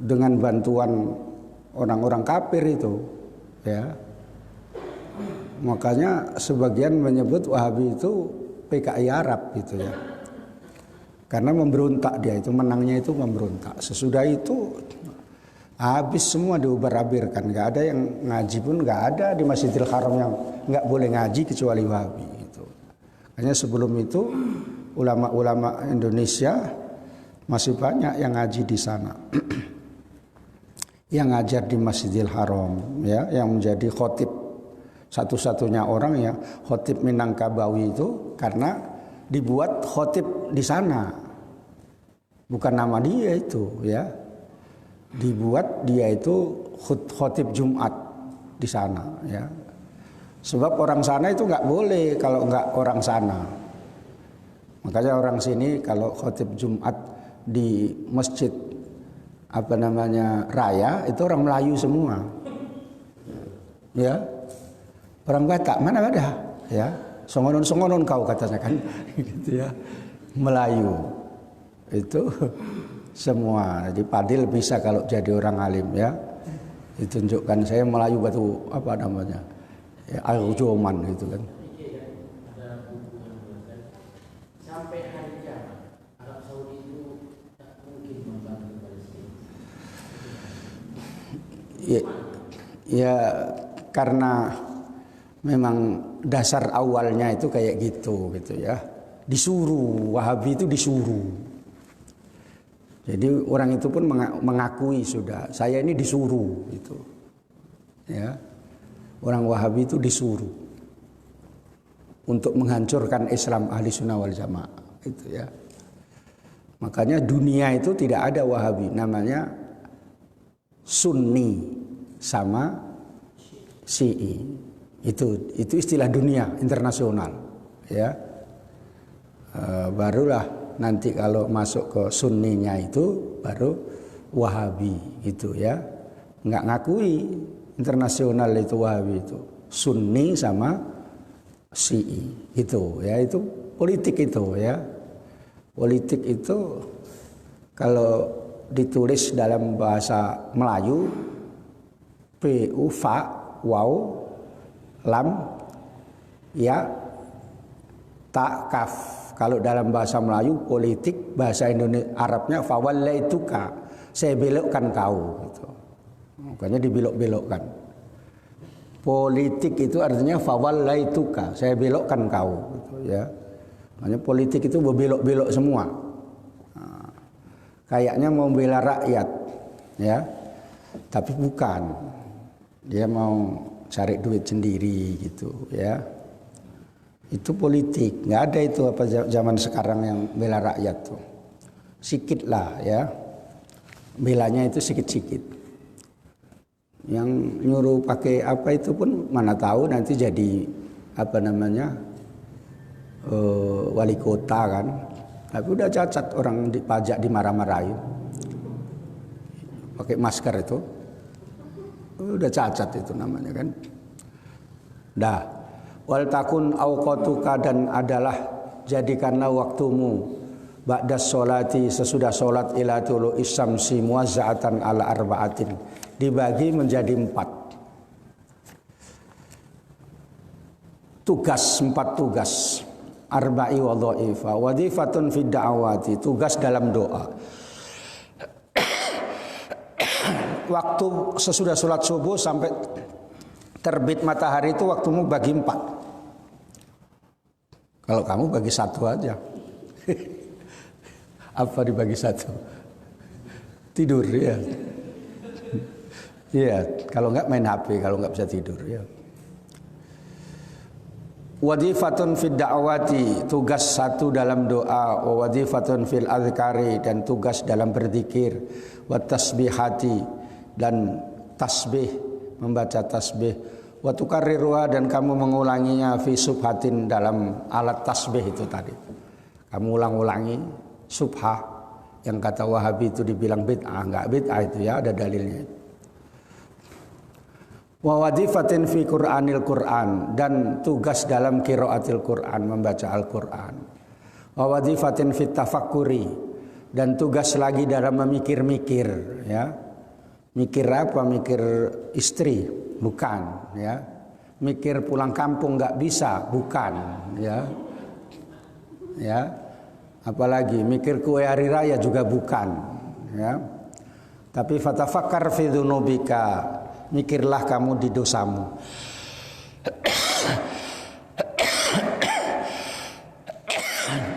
A: dengan bantuan orang-orang kafir itu ya. Makanya sebagian menyebut Wahabi itu PKI Arab gitu ya. Karena memberontak dia itu, menangnya itu memberontak. Sesudah itu habis semua diubar-abirkan. Nggak ada yang ngaji pun nggak ada di Masjidil Haram yang nggak boleh ngaji kecuali Wahabi itu. Hanya sebelum itu ulama-ulama Indonesia masih banyak yang ngaji di sana. Yang ngajar di Masjidil Haram ya, yang menjadi khotib satu-satunya orang ya khotib Minangkabawi itu karena dibuat khotib di sana, bukan nama dia itu ya, dibuat dia itu khotib Jumat di sana ya, sebab orang sana itu nggak boleh kalau nggak orang sana. Makanya orang sini kalau khotib Jumat di masjid raya itu orang Melayu semua ya, orang Batak mana ada ya. Songonon kau katanya kan gitu ya. Melayu itu semua. Jadi Padil bisa kalau jadi orang alim ya. Ditunjukkan saya Melayu batu ya, Al-Joman gitu kan.
B: Ada buku yang mengatakan sampai hari kiamat Arab Saudi itu tak mungkin membantu Palestina.
A: Ya karena memang dasar awalnya itu kayak gitu ya. Disuruh, Wahabi itu disuruh. Jadi orang itu pun mengakui sudah, saya ini disuruh gitu. Ya. Orang Wahabi itu disuruh untuk menghancurkan Islam Ahli Sunnah wal Jamaah itu ya. Makanya dunia itu tidak ada Wahabi, namanya Sunni sama Syi'i. Itu istilah dunia internasional ya. Barulah nanti kalau masuk ke Sunninya itu baru Wahabi itu ya. Nggak ngakui internasional itu Wahabi itu, Sunni sama Syi'i itu ya. Itu politik itu ya. Politik itu kalau ditulis dalam bahasa Melayu PU fa waw lam ya ta kaf. Kalau dalam bahasa Melayu politik, bahasa Indonesia Arabnya fawallaituka, saya belokkan kau gitu. Makanya dibelok-belokkan. Politik itu artinya fawallaituka, saya belokkan kau gitu ya. Makanya politik itu berbelok-belok semua. Nah, kayaknya mau bela rakyat ya. Tapi bukan. Dia mau cari duit sendiri gitu ya. Itu politik, nggak ada itu apa zaman sekarang yang bela rakyat tuh. Sikit lah ya, belanya itu sikit-sikit. Yang nyuruh pakai apa itu pun mana tahu nanti jadi wali kota kan. Tapi udah cacat orang dipajak dimarah-marahin. Pakai masker itu. Udah cacat itu namanya kan. Dah. Wal takun awqatuka, dan adalah jadikanlah waktumu ba'da sholati sesudah sholat ila tulu isyamsi muwazza'atan ala arba'atin dibagi menjadi 4 tugas, 4 tugas arba'i wadha'ifa wadhifatun fid da'awati tugas dalam doa. Waktu sesudah sholat subuh sampai terbit matahari itu waktumu bagi 4. Kalau kamu bagi 1 aja. Apa dibagi 1? Tidur ya. Iya, kalau enggak main HP, kalau enggak bisa tidur ya. Wadhifatun fid da'wati tugas 1 dalam doa, wa wadhifatun fil azkari dan tugas dalam berzikir, wa tasbihati dan tasbih membaca tasbih, wa tukarriruha dan kamu mengulanginya fi subhatin dalam alat tasbih itu tadi. Kamu ulang-ulangi subhah yang kata Wahabi itu dibilang bid'ah, enggak bid'ah itu ya, ada dalilnya. Wa wadhifatin fi Qur'anil Qur'an dan tugas dalam qiraatil Qur'an membaca Al-Qur'an. Wa wadhifatin fit tafakkuri dan tugas lagi dalam memikir-mikir ya. Mikir apa? Mikir istri, bukan ya. Mikir pulang kampung enggak bisa, bukan ya. Ya. Apalagi mikir kue hari raya juga bukan ya. Tapi fatafakkar fi dzunubika, mikirlah kamu di dosamu.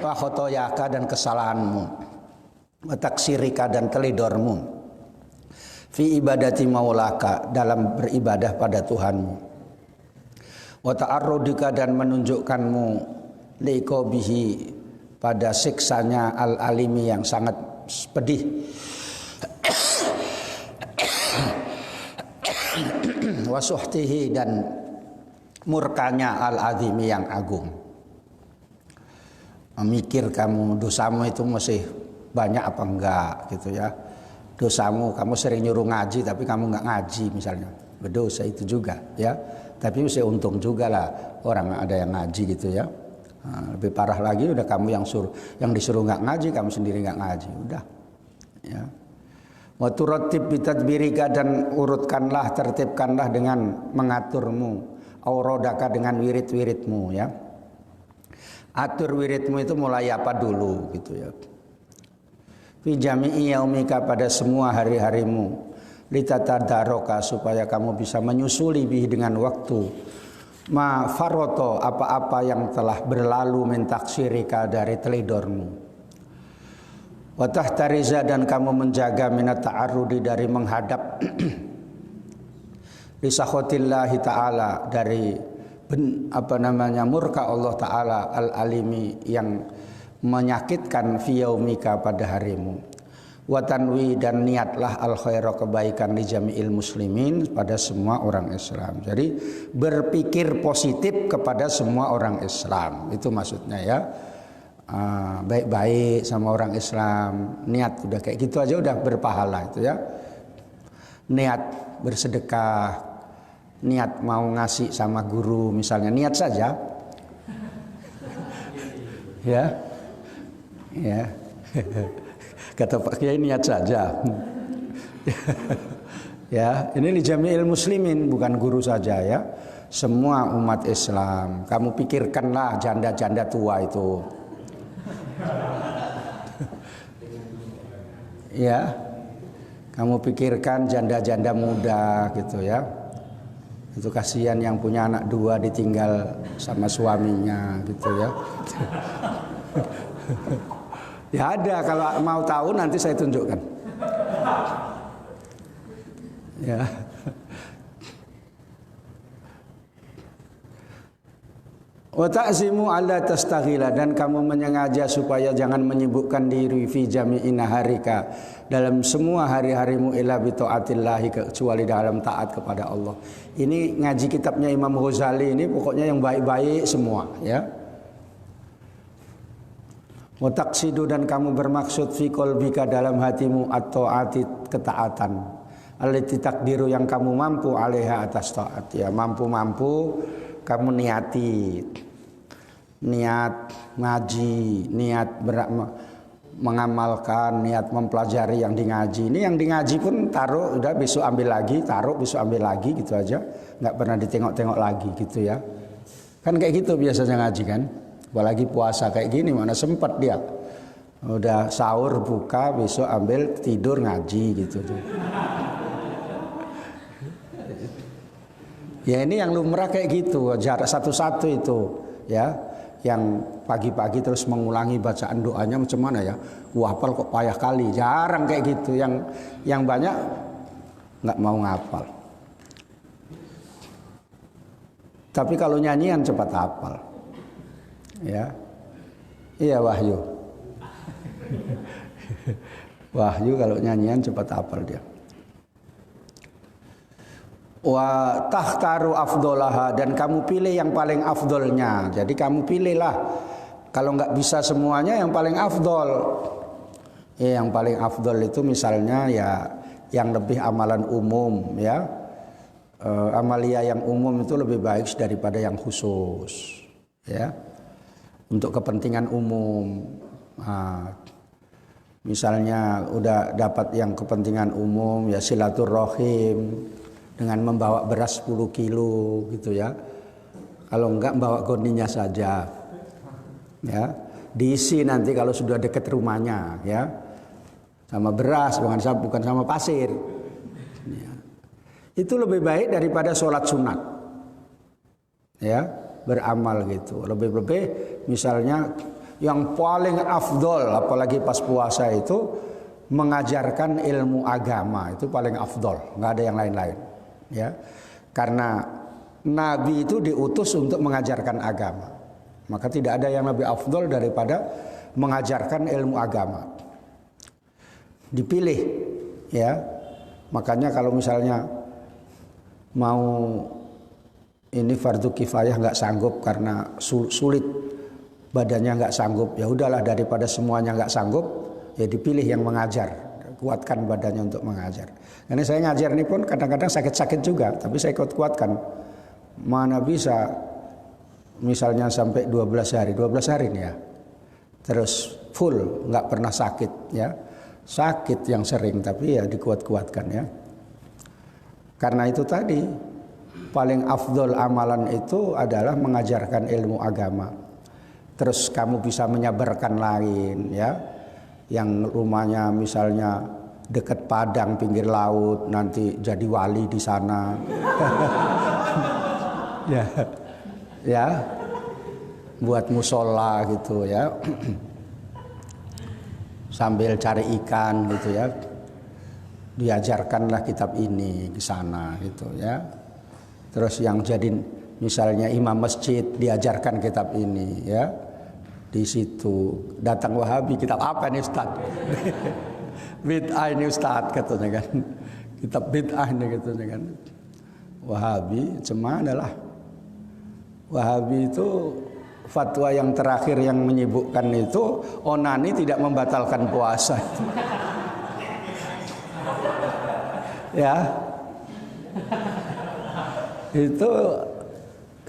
A: Wa khotoyaka dan kesalahanmu. Wa taksirika dan kelidormu. Fi ibadati maulaka dalam beribadah pada Tuhanmu. Wa ta'arrudika dan menunjukkanmu liqabihi pada siksanya al-alimi yang sangat pedih. Wasuhtihi dan murkanya al-azimi yang agung. Memikir kamu dosamu itu masih banyak apa enggak gitu ya. Dosamu kamu sering nyuruh ngaji tapi kamu enggak ngaji misalnya. Berdosa itu juga ya. Tapi masih untung juga lah orang ada yang ngaji gitu ya. Nah, lebih parah lagi udah kamu yang disuruh nggak ngaji, kamu sendiri nggak ngaji, udah. Ya. Wa turatib bitadbirika dan urutkanlah, tertibkanlah dengan mengaturmu, aurodaka dengan wirid-wiridmu ya. Atur wiridmu itu mulai apa dulu gitu ya. Fi jami'i yaumika pada semua hari-harimu, litatadaroka supaya kamu bisa menyusuli bihi dengan waktu. Ma faroto apa-apa yang telah berlalu min taksirika dari telidormu. Wa tahtariza dan kamu menjaga minat ta'arrudi dari menghadap li sakhotillahi ta'ala dari murka Allah ta'ala al-alimi yang menyakitkan fi yaumika pada harimu. Wa tanwi dan niatlah al khaira kebaikan li jami'il muslimin pada semua orang Islam. Jadi berpikir positif kepada semua orang Islam. Itu maksudnya ya. Baik-baik sama orang Islam. Niat udah kayak gitu aja udah berpahala itu ya. Niat bersedekah, niat mau ngasih sama guru misalnya, niat saja. Ya. Ya. Kata Pak Kiai niat saja. Ya, ini li jami'il muslimin bukan guru saja ya. Semua umat Islam. Kamu pikirkanlah janda-janda tua itu. Ya. Kamu pikirkan janda-janda muda gitu ya. Itu kasihan yang punya anak 2 ditinggal sama suaminya gitu ya. Ya ada, kalau mau tahu nanti saya tunjukkan. Ya. Wa ta'zimu alla tastaghila dan kamu menyengaja supaya jangan menyibukkan diri fi jami'i naharika dalam semua hari-harimu illa bi taatillahi kecuali dalam taat kepada Allah. Ini ngaji kitabnya Imam Ghazali ini pokoknya yang baik-baik semua ya. Wa taqsidu dan kamu bermaksud fi qalbika dalam hatimu at-taati ketaatan. Allati takdiru yang kamu mampu alaiha atas taat ya, mampu-mampu kamu niati. Niat ngaji, niat mengamalkan, niat mempelajari yang di ngaji. Ini yang di ngaji pun taruh, udah besok ambil lagi, taruh besok ambil lagi gitu aja, nggak pernah ditengok-tengok lagi gitu ya. Kan kayak gitu biasanya ngaji kan, apalagi puasa kayak gini mana sempat dia. Udah sahur buka besok ambil tidur ngaji gitu tuh. Ya ini yang lumrah kayak gitu, jarak satu-satu itu ya. Yang pagi-pagi terus mengulangi bacaan doanya macam mana ya? Hafal kok payah kali, jarang kayak gitu. Yang banyak nggak mau ngapal. Tapi kalau nyanyian cepat hafal. Ya. Iya Wahyu. Wahyu kalau nyanyian cepat hafal dia. Wa takhtaru afdolaha, dan kamu pilih yang paling afdolnya. Jadi kamu pilihlah, kalau nggak bisa semuanya yang paling afdol. Ya, yang paling afdol itu misalnya ya yang lebih amalan umum ya. Amalia yang umum itu lebih baik daripada yang khusus ya. Untuk kepentingan umum. Nah, misalnya udah dapat yang kepentingan umum ya silaturahim dengan membawa beras 10 kilo gitu ya. Kalau enggak bawa gondinya saja. Ya, diisi nanti kalau sudah dekat rumahnya ya. Sama beras bukan sama pasir. Ya. Itu lebih baik daripada sholat sunat. Ya, beramal gitu. Lebih-lebih misalnya yang paling afdol apalagi pas puasa itu mengajarkan ilmu agama, itu paling afdol, enggak ada yang lain-lain. Ya, karena Nabi itu diutus untuk mengajarkan agama, maka tidak ada yang lebih afdol daripada mengajarkan ilmu agama. Dipilih, ya. Makanya kalau misalnya mau ini fardu kifayah nggak sanggup karena sulit badannya nggak sanggup, ya udahlah daripada semuanya nggak sanggup, ya dipilih yang mengajar, kuatkan badannya untuk mengajar. Karena saya ngajar ini pun kadang-kadang sakit-sakit juga, tapi saya kuatkan. Mana bisa misalnya sampai 12 hari nih ya. Terus full, nggak pernah sakit ya. Sakit yang sering tapi ya dikuat-kuatkan ya. Karena itu tadi paling afdol amalan itu adalah mengajarkan ilmu agama. Terus kamu bisa menyabarkan lain ya. Yang rumahnya misalnya dekat padang pinggir laut nanti jadi wali di sana. Ya. Ya. Buat musola gitu ya. Sambil cari ikan gitu ya. Diajarkanlah kitab ini di sana gitu ya. Terus yang jadi misalnya imam masjid diajarkan kitab ini ya. Di situ datang Wahabi, kitab apa nih Ustaz? Bid'ah ini Ustaz katanya kan. Kitab bid'ah ini katanya kan. Wahabi cuma adalah Wahabi itu fatwa yang terakhir yang menyibukkan itu onani tidak membatalkan puasa. Ya. Itu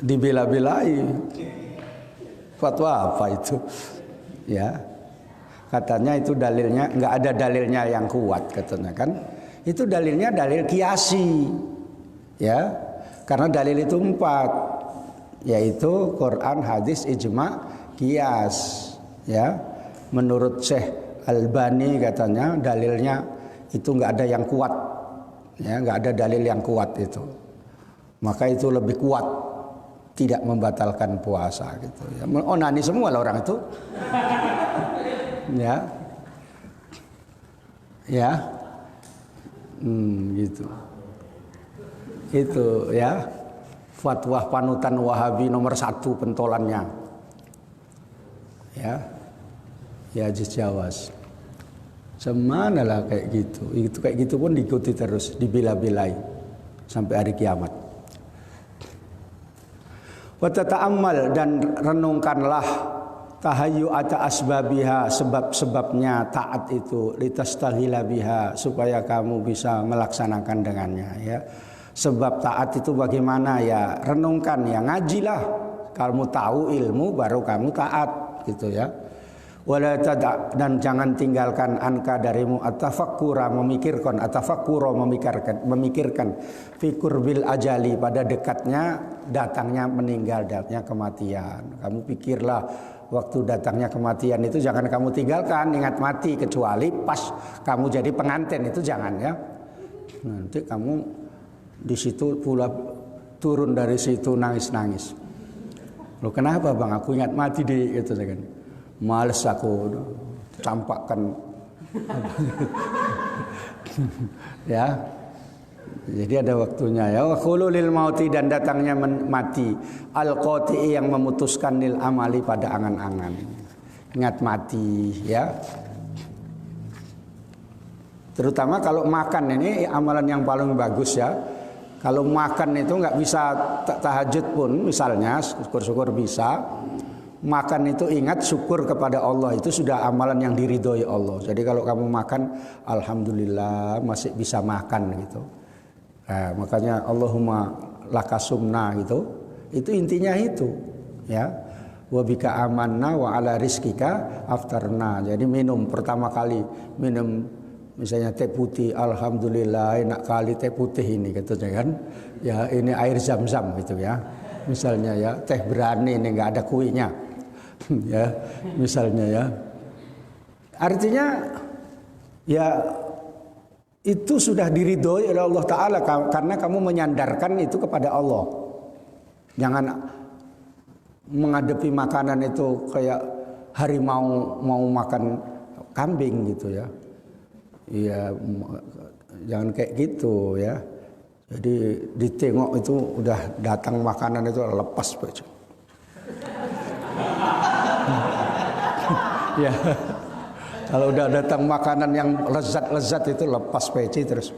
A: dibela-belai. Fatwa apa itu? Ya. Katanya itu dalilnya, nggak ada dalilnya yang kuat katanya kan. Itu dalilnya dalil kiasi. Ya. Karena dalil itu 4. Yaitu Quran, hadis, ijma, kias. Ya. Menurut Syekh Albani katanya dalilnya itu nggak ada yang kuat. Ya, nggak ada dalil yang kuat itu. Maka itu lebih kuat tidak membatalkan puasa gitu ya. Onani semua lah orang itu. Ya. Ya. Gitu. Itu ya. Fatwa panutan Wahabi nomor 1 pentolannya. Ya. Ya Jawas. Semanalah kayak gitu. Itu kayak gitu pun diikuti terus, dibela-belai sampai hari kiamat. Wa tata'ammal, dan renungkanlah tahayyu'ata asbabiha, sebab-sebabnya taat itu, litastaghila biha, supaya kamu bisa melaksanakan dengannya ya. Sebab taat itu bagaimana ya, renungkan ya, ngajilah. Kamu tahu ilmu baru kamu taat gitu ya. Wala tada' dan jangan tinggalkan anka darimu atafakkura memikirkan fikur bil ajali pada dekatnya datangnya meninggal, datangnya kematian. Kamu pikirlah waktu datangnya kematian itu jangan kamu tinggalkan, ingat mati, kecuali pas kamu jadi pengantin, itu jangan ya. Nanti kamu di situ pula turun dari situ nangis-nangis. Loh kenapa bang? Aku ingat mati di itu kan. Males aku campakkan. Ya. Jadi ada waktunya ya. Wa khululil mauti dan datangnya mati. Al-qati'i yang memutuskan lil amali pada angan-angan. Ingat mati ya. Terutama kalau makan, ini amalan yang paling bagus ya. Kalau makan itu nggak bisa tahajud pun misalnya, syukur-syukur bisa. Makan itu ingat syukur kepada Allah, itu sudah amalan yang diridhoi Allah. Jadi kalau kamu makan, alhamdulillah masih bisa makan gitu. Nah, makanya Allahumma lakasumna gitu. Itu intinya itu, ya. Wa bika amanna wa ala rizkika aftarna. Jadi minum pertama kali minum misalnya teh putih, alhamdulillah enak kali teh putih ini gitu kan. Ya ini air zam-zam gitu ya. Misalnya ya teh berani ini nggak ada kuenya. Ya misalnya ya, artinya ya itu sudah diridhoi oleh Allah Ta'ala karena kamu menyandarkan itu kepada Allah. Jangan menghadapi makanan itu kayak harimau mau makan kambing gitu ya. Iya, jangan kayak gitu ya. Jadi ditengok itu udah datang makanan itu lepas baju. Ya, kalau udah datang makanan yang lezat-lezat itu lepas peci terus.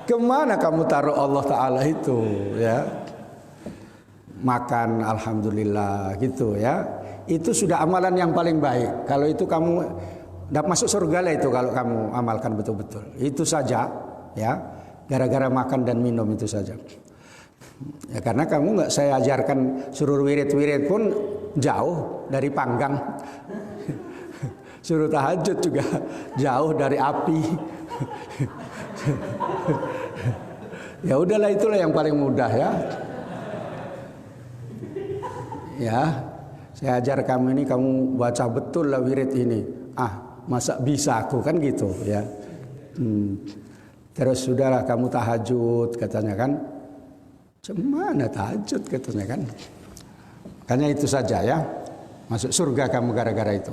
A: Kemana kamu taruh Allah Ta'ala itu ya? Makan alhamdulillah gitu ya. Itu sudah amalan yang paling baik. Kalau itu kamu dapat masuk surga lah itu kalau kamu amalkan betul-betul. Itu saja ya. Gara-gara makan dan minum itu saja. Ya karena kamu nggak saya ajarkan suruh wirid-wirid pun jauh dari panggang. Suruh tahajud juga jauh dari api. Ya udahlah itulah yang paling mudah ya. Ya, saya ajar kamu ini kamu baca betul lah wirid ini. Ah, masa bisa aku kan gitu ya. Terus sudahlah kamu tahajud katanya kan. Cemana tahajud katanya kan. Makanya itu saja ya. Masuk surga kamu gara-gara itu.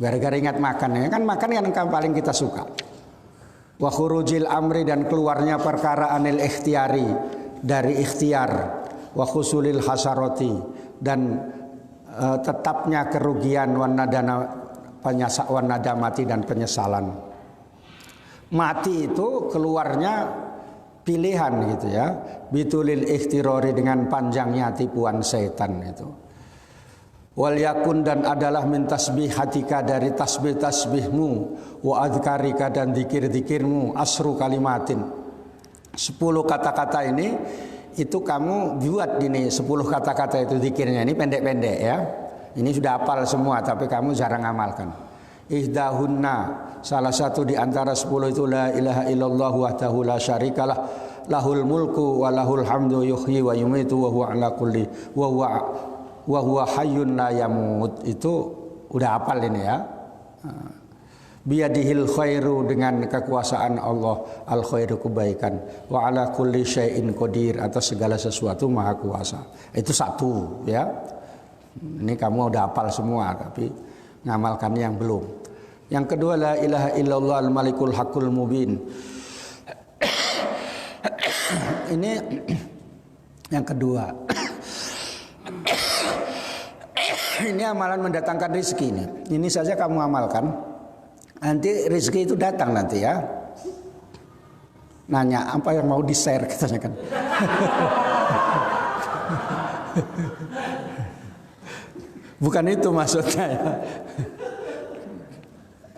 A: Gara-gara ingat makan ya. Kan makan yang paling kita suka. Wa khurujil amri dan keluarnya perkara anil ikhtiari dari ikhtiar. Wa khusulil hasarati dan tetapnya kerugian wan nadamati dan penyesalan. Mati itu keluarnya pilihan gitu ya. Bitulil ikhtirori dengan panjangnya tipuan setan itu. Wal yakun dan adalah min tasbihatika dari tasbih-tasbihmu wa adhkarika dan zikir-zikirmu asru kalimatin. 10 kata-kata ini itu kamu buat ini 10 kata-kata itu zikirnya ini pendek-pendek ya. Ini sudah hafal semua tapi kamu jarang amalkan. Ihdahunna salah satu di antara 10 itu la ilaha illallah wahdahu la syarikalah lahul mulku wa lahul hamdu yuhyi wa yumitu wa huwa ala kulli wa huwa hayyun la yamut. Itu udah hafal ini ya. Biyadihil khairu dengan kekuasaan Allah al khairu kebaikan wa ala kulli syai'in qadir atas segala sesuatu maha kuasa. Itu satu ya. Ini kamu udah hafal semua tapi ngamalkan yang belum. Yang kedua la ilaha illallah al malikul haqqul mubin. Ini yang kedua. Ini amalan mendatangkan rezeki ini. Ini saja kamu amalkan. Nanti rezeki itu datang nanti ya. Nanya apa yang mau di-share katanya kan. Bukan itu maksudnya ya.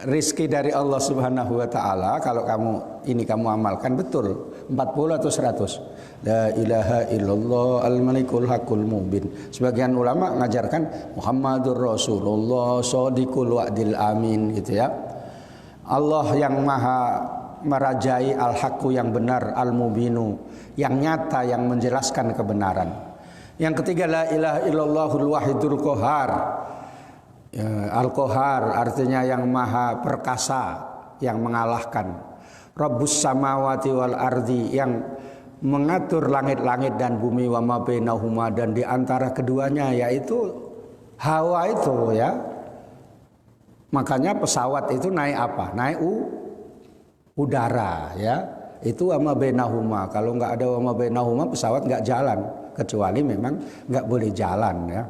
A: rizki dari Allah Subhanahu wa taala kalau kamu amalkan betul 40 atau 100. La ilaha illallah al-malikul haqqul mubin. Sebagian ulama mengajarkan Muhammadur Rasulullah shadiqul wa'dil amin gitu ya. Allah yang maha merajai al-haqqu yang benar, al-mubinu yang nyata, yang menjelaskan kebenaran. Yang ketiga la ilaha illallahul wahidul qahar. Al-Qahar artinya yang maha perkasa, yang mengalahkan. Rabbus samawati wal ardi, yang mengatur langit-langit dan bumi, wa ma bainahuma, dan di antara keduanya, yaitu hawa itu ya. Makanya pesawat itu naik apa? Naik udara ya. Itu wa ma bainahuma. Kalau nggak ada wa ma bainahuma, pesawat nggak jalan, kecuali memang nggak boleh jalan ya.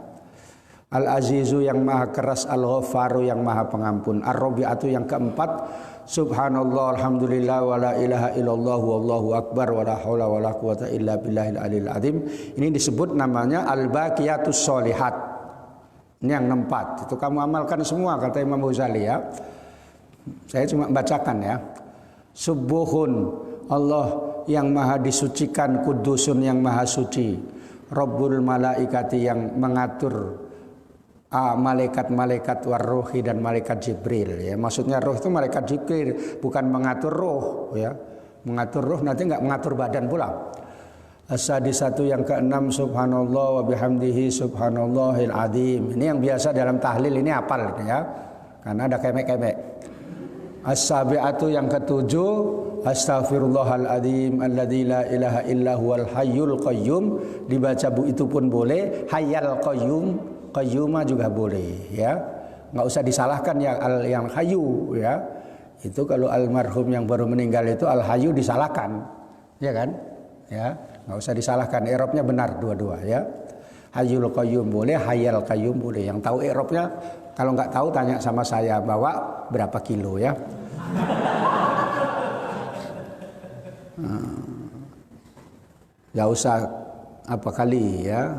A: Al-Azizu yang maha keras, Al-Ghafaru yang maha pengampun, Ar-Rabi'atu yang keempat, Subhanallah, Alhamdulillah, wa la ilaha illallah, wallahu akbar, wa la hawla wa la quwata illa billahil aliyil azim. Ini disebut namanya Al-Baqiyatus Sholihat. Ini yang keempat. Itu kamu amalkan semua kata Imam Ghazali ya. Saya cuma bacakan ya. Subuhun, Allah yang maha disucikan, Kudusun yang maha suci, Rabbul malaikati yang mengatur malaikat-malaikat warruhi dan malaikat Jibril ya. Maksudnya roh itu malaikat Jibril, bukan mengatur roh ya. Mengatur roh nanti enggak mengatur badan pula. As-sadisatu yang keenam, subhanallah wa bihamdihi subhanallahil azim. Ini yang biasa dalam tahlil ini hafal ya. Karena ada kemek-kemek. As-sabi'atu yang ketujuh, astaghfirullahal azim alladzi la ilaha illa huwal hayyul qayyum. Dibaca itu pun boleh, hayyal qayyum. Qayyuma juga boleh ya, nggak usah disalahkan ya yang hayu ya. Itu kalau almarhum yang baru meninggal itu al hayu disalahkan ya kan ya, nggak usah disalahkan, i'rabnya benar dua-dua ya. Hayyul qayyum boleh, hayyal qayyum boleh. Yang tahu i'rabnya, kalau nggak tahu tanya sama saya, bawa berapa kilo ya. Nggak usah apa kali ya.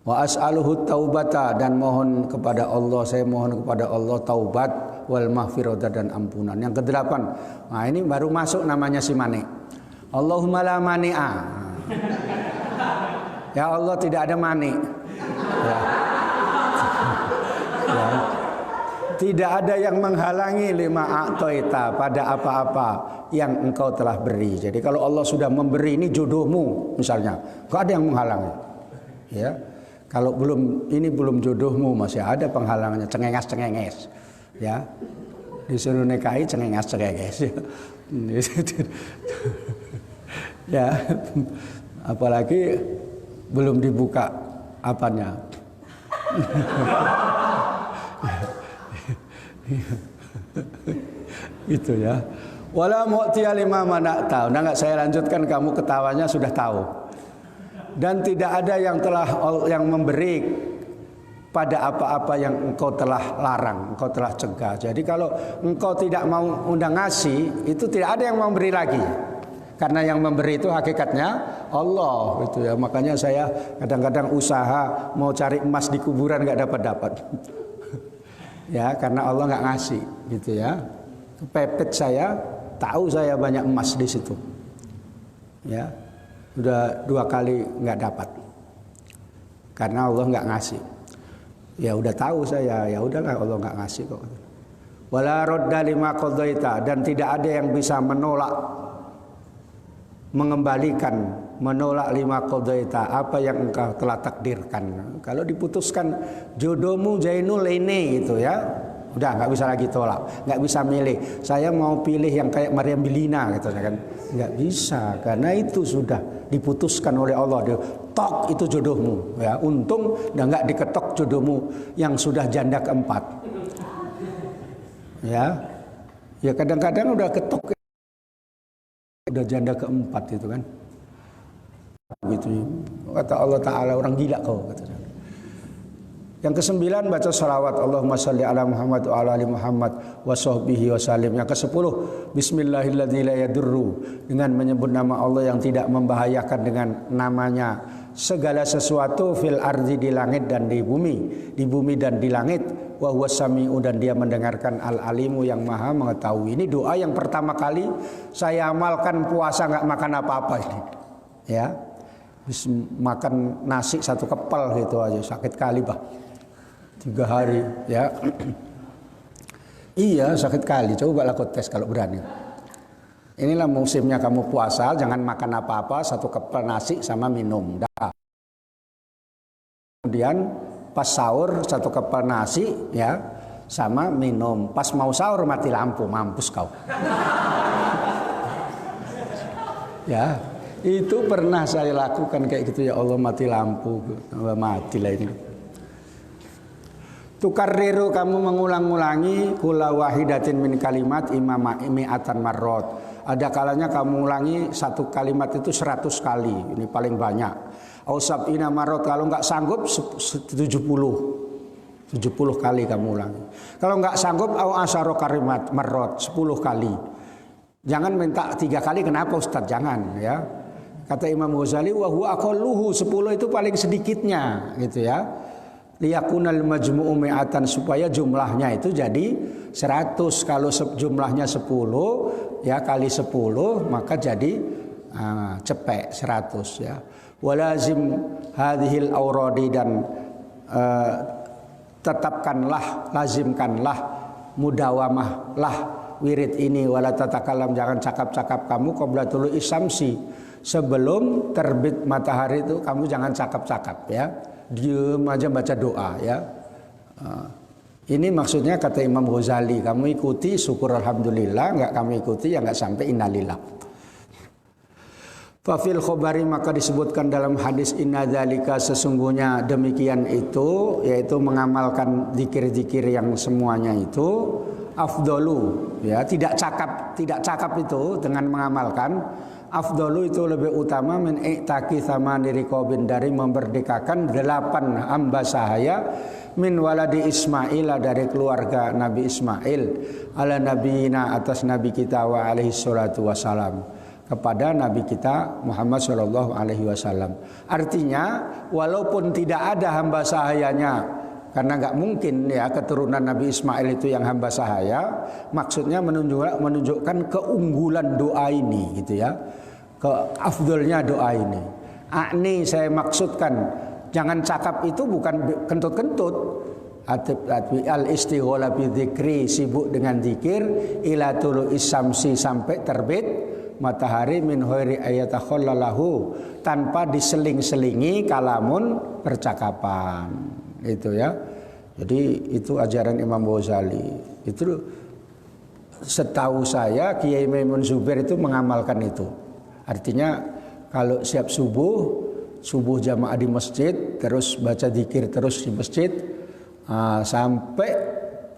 A: Wa as'aluhu taubata, dan mohon kepada Allah, saya mohon kepada Allah taubat, wal maghfirata, dan ampunan. Yang kedelapan, nah ini baru masuk namanya si mani. Allahumma la mani'a. Ya Allah tidak ada mani ya. Ya. Tidak ada yang menghalangi lima a'toita, pada apa-apa yang engkau telah beri. Jadi kalau Allah sudah memberi, ini jodohmu misalnya, gak ada yang menghalangi ya. Kalau belum jodohmu, masih ada penghalangnya, cengenges ya. Disuruh nikahi cengenges ya. Apalagi belum dibuka apanya. Itu ya. Wala mu'tiya lima mana'ta. Udah enggak saya lanjutkan, kamu ketawanya sudah tahu. Dan tidak ada yang memberi pada apa-apa yang engkau telah larang, engkau telah cegah. Jadi kalau engkau tidak mau undang ngasih, itu tidak ada yang memberi lagi. Karena yang memberi itu hakikatnya Allah gitu ya. Makanya saya kadang-kadang usaha mau cari emas di kuburan nggak dapat. Ya, karena Allah nggak ngasih gitu ya. Kepepet saya, tahu saya banyak emas di situ. Ya. Udah 2 kali nggak dapat karena Allah nggak ngasih. Ya udah tahu saya, ya udahlah Allah nggak ngasih kok. Wala radda lima qadaita, dan tidak ada yang bisa menolak lima qadaita, apa yang engkau telah takdirkan. Kalau diputuskan jodohmu Zainul ini gitu ya, udah nggak bisa lagi tolak, nggak bisa milih. Saya mau pilih yang kayak Maryam Belina gitu kan, nggak bisa, karena itu sudah diputuskan oleh Allah. Tok itu jodohmu ya. Untung dan nggak diketok jodohmu yang sudah janda keempat ya. Ya kadang-kadang udah ketok udah janda keempat itu kan gitu. Kata Allah Ta'ala, orang gila kau kata. Yang ke-9 baca salawat, Allahumma sholli ala Muhammad wa ala ali Muhammad wa sahbihi wa salim. Yang ke-10 bismillahilladzi la yadurru, dengan menyebut nama Allah yang tidak membahayakan dengan namanya segala sesuatu fil ardi, di langit dan di bumi dan di langit, wa huwas sami'u dan dia mendengarkan, al-alimu yang maha mengetahui. Ini doa yang pertama kali saya amalkan puasa nggak makan apa-apa ini. Ya. Habis makan nasi satu kepal gitu aja sakit kali bah. 3 hari ya. Iya sakit kali, coba lakukan tes kalau berani. Inilah musimnya kamu puasa, jangan makan apa-apa, satu kepal nasi sama minum. Dah. Kemudian pas sahur satu kepal nasi ya sama minum. Pas mau sahur mati lampu, mampus kau. Ya, itu pernah saya lakukan kayak gitu ya Allah mati lampu, matilah ini. Tukarriru kamu mengulang-ulangi kula wahidatin min kalimat imama mi'atan marrot. Ada kalanya kamu ulangi satu kalimat itu 100 kali. Ini paling banyak. Ausab ina marrot kalau nggak sanggup 70 kali kamu ulangi. Kalau nggak sanggup au asyara kalimat marrot 10 kali. Jangan minta 3 kali kenapa Ustaz? Jangan ya. Kata Imam Ghazali wa huwa aqalluhu 10 itu paling sedikitnya gitu ya. Liyakunal majmu'u mi'atan supaya jumlahnya itu jadi 100. Kalau jumlahnya 10 ya kali 10 maka jadi cepek 100 ya. Walazim hadhil auradi dan tetapkanlah, lazimkanlah, mudawamahlah wirid ini wala tatakalam jangan cakap-cakap kamu qabla tulu'i syamsi sebelum terbit matahari itu kamu jangan cakap-cakap ya. Diam aja baca doa ya. Ini maksudnya kata Imam Ghazali, kamu ikuti syukur alhamdulillah, enggak kamu ikuti ya enggak sampai innalillah. Fafil khobari maka disebutkan dalam hadis inna dzalika sesungguhnya demikian itu yaitu mengamalkan zikir-zikir yang semuanya itu afdalu ya tidak cakap itu dengan mengamalkan. Afdalu itu lebih utama min i'taqi thamani riqabin dari memerdekakan 8 hamba sahaya min waladi Ismail dari keluarga Nabi Ismail ala nabiyina atas nabi kita wa alaihi salatu wasalam kepada nabi kita Muhammad sallallahu alaihi wasallam. Artinya walaupun tidak ada hamba sahayanya karena nggak mungkin ya keturunan Nabi Ismail itu yang hamba sahaya, maksudnya menunjukkan keunggulan doa ini gitu ya, keafdolnya doa ini. Ini saya maksudkan jangan cakap itu bukan kentut-kentut. Al istighala bi dzikri sibuk dengan zikir ila tulu'is syamsi sampai terbit matahari min ghairi ayatakhallalahu tanpa diseling-selingi kalamun percakapan. Itu ya. Jadi itu ajaran Imam Ghazali. Itu setahu saya Kiai Maimun Zubair itu mengamalkan itu. Artinya kalau siap subuh jamaah di masjid, terus baca zikir terus di masjid sampai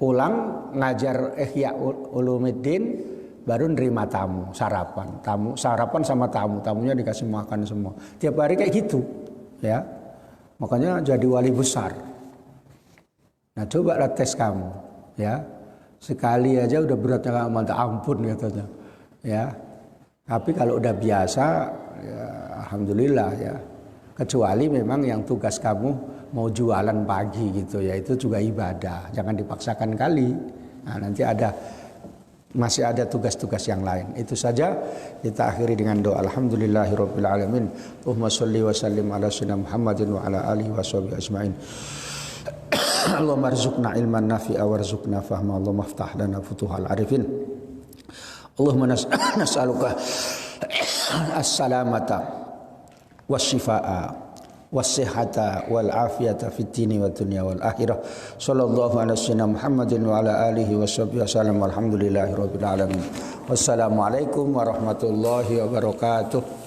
A: pulang ngajar Ihya Ulumuddin baru nerima tamu, sarapan sama tamunya dikasih makan semua. Tiap hari kayak gitu, ya. Makanya jadi wali besar. Nah coba tes kamu ya. Sekali aja udah beratnya gak minta ampun katanya ya. Tapi kalau udah biasa ya, alhamdulillah ya. Kecuali memang yang tugas kamu mau jualan pagi gitu ya, itu juga ibadah. Jangan dipaksakan kali. Nah nanti masih ada tugas-tugas yang lain. Itu saja kita akhiri dengan doa alhamdulillahirabbil alamin. Allahumma shalli wa sallim ala sayyidina Muhammadin wa ala alihi washabihi ajmain. Allahumma arzuqna ilman nafi'a warzuqna fahma. Allahumma aftah lana futuhal arifin. Allahumma nas'aluka as-salamata wasyifaa was-sihhata wal afiyata fid dini wad dunya wal akhirah. Sallallahu ala sayyidina Muhammadin wa ala alihi washabihi wasallam. Walhamdulillahirabbil alamin. Wassalamualaikum warahmatullahi wabarakatuh.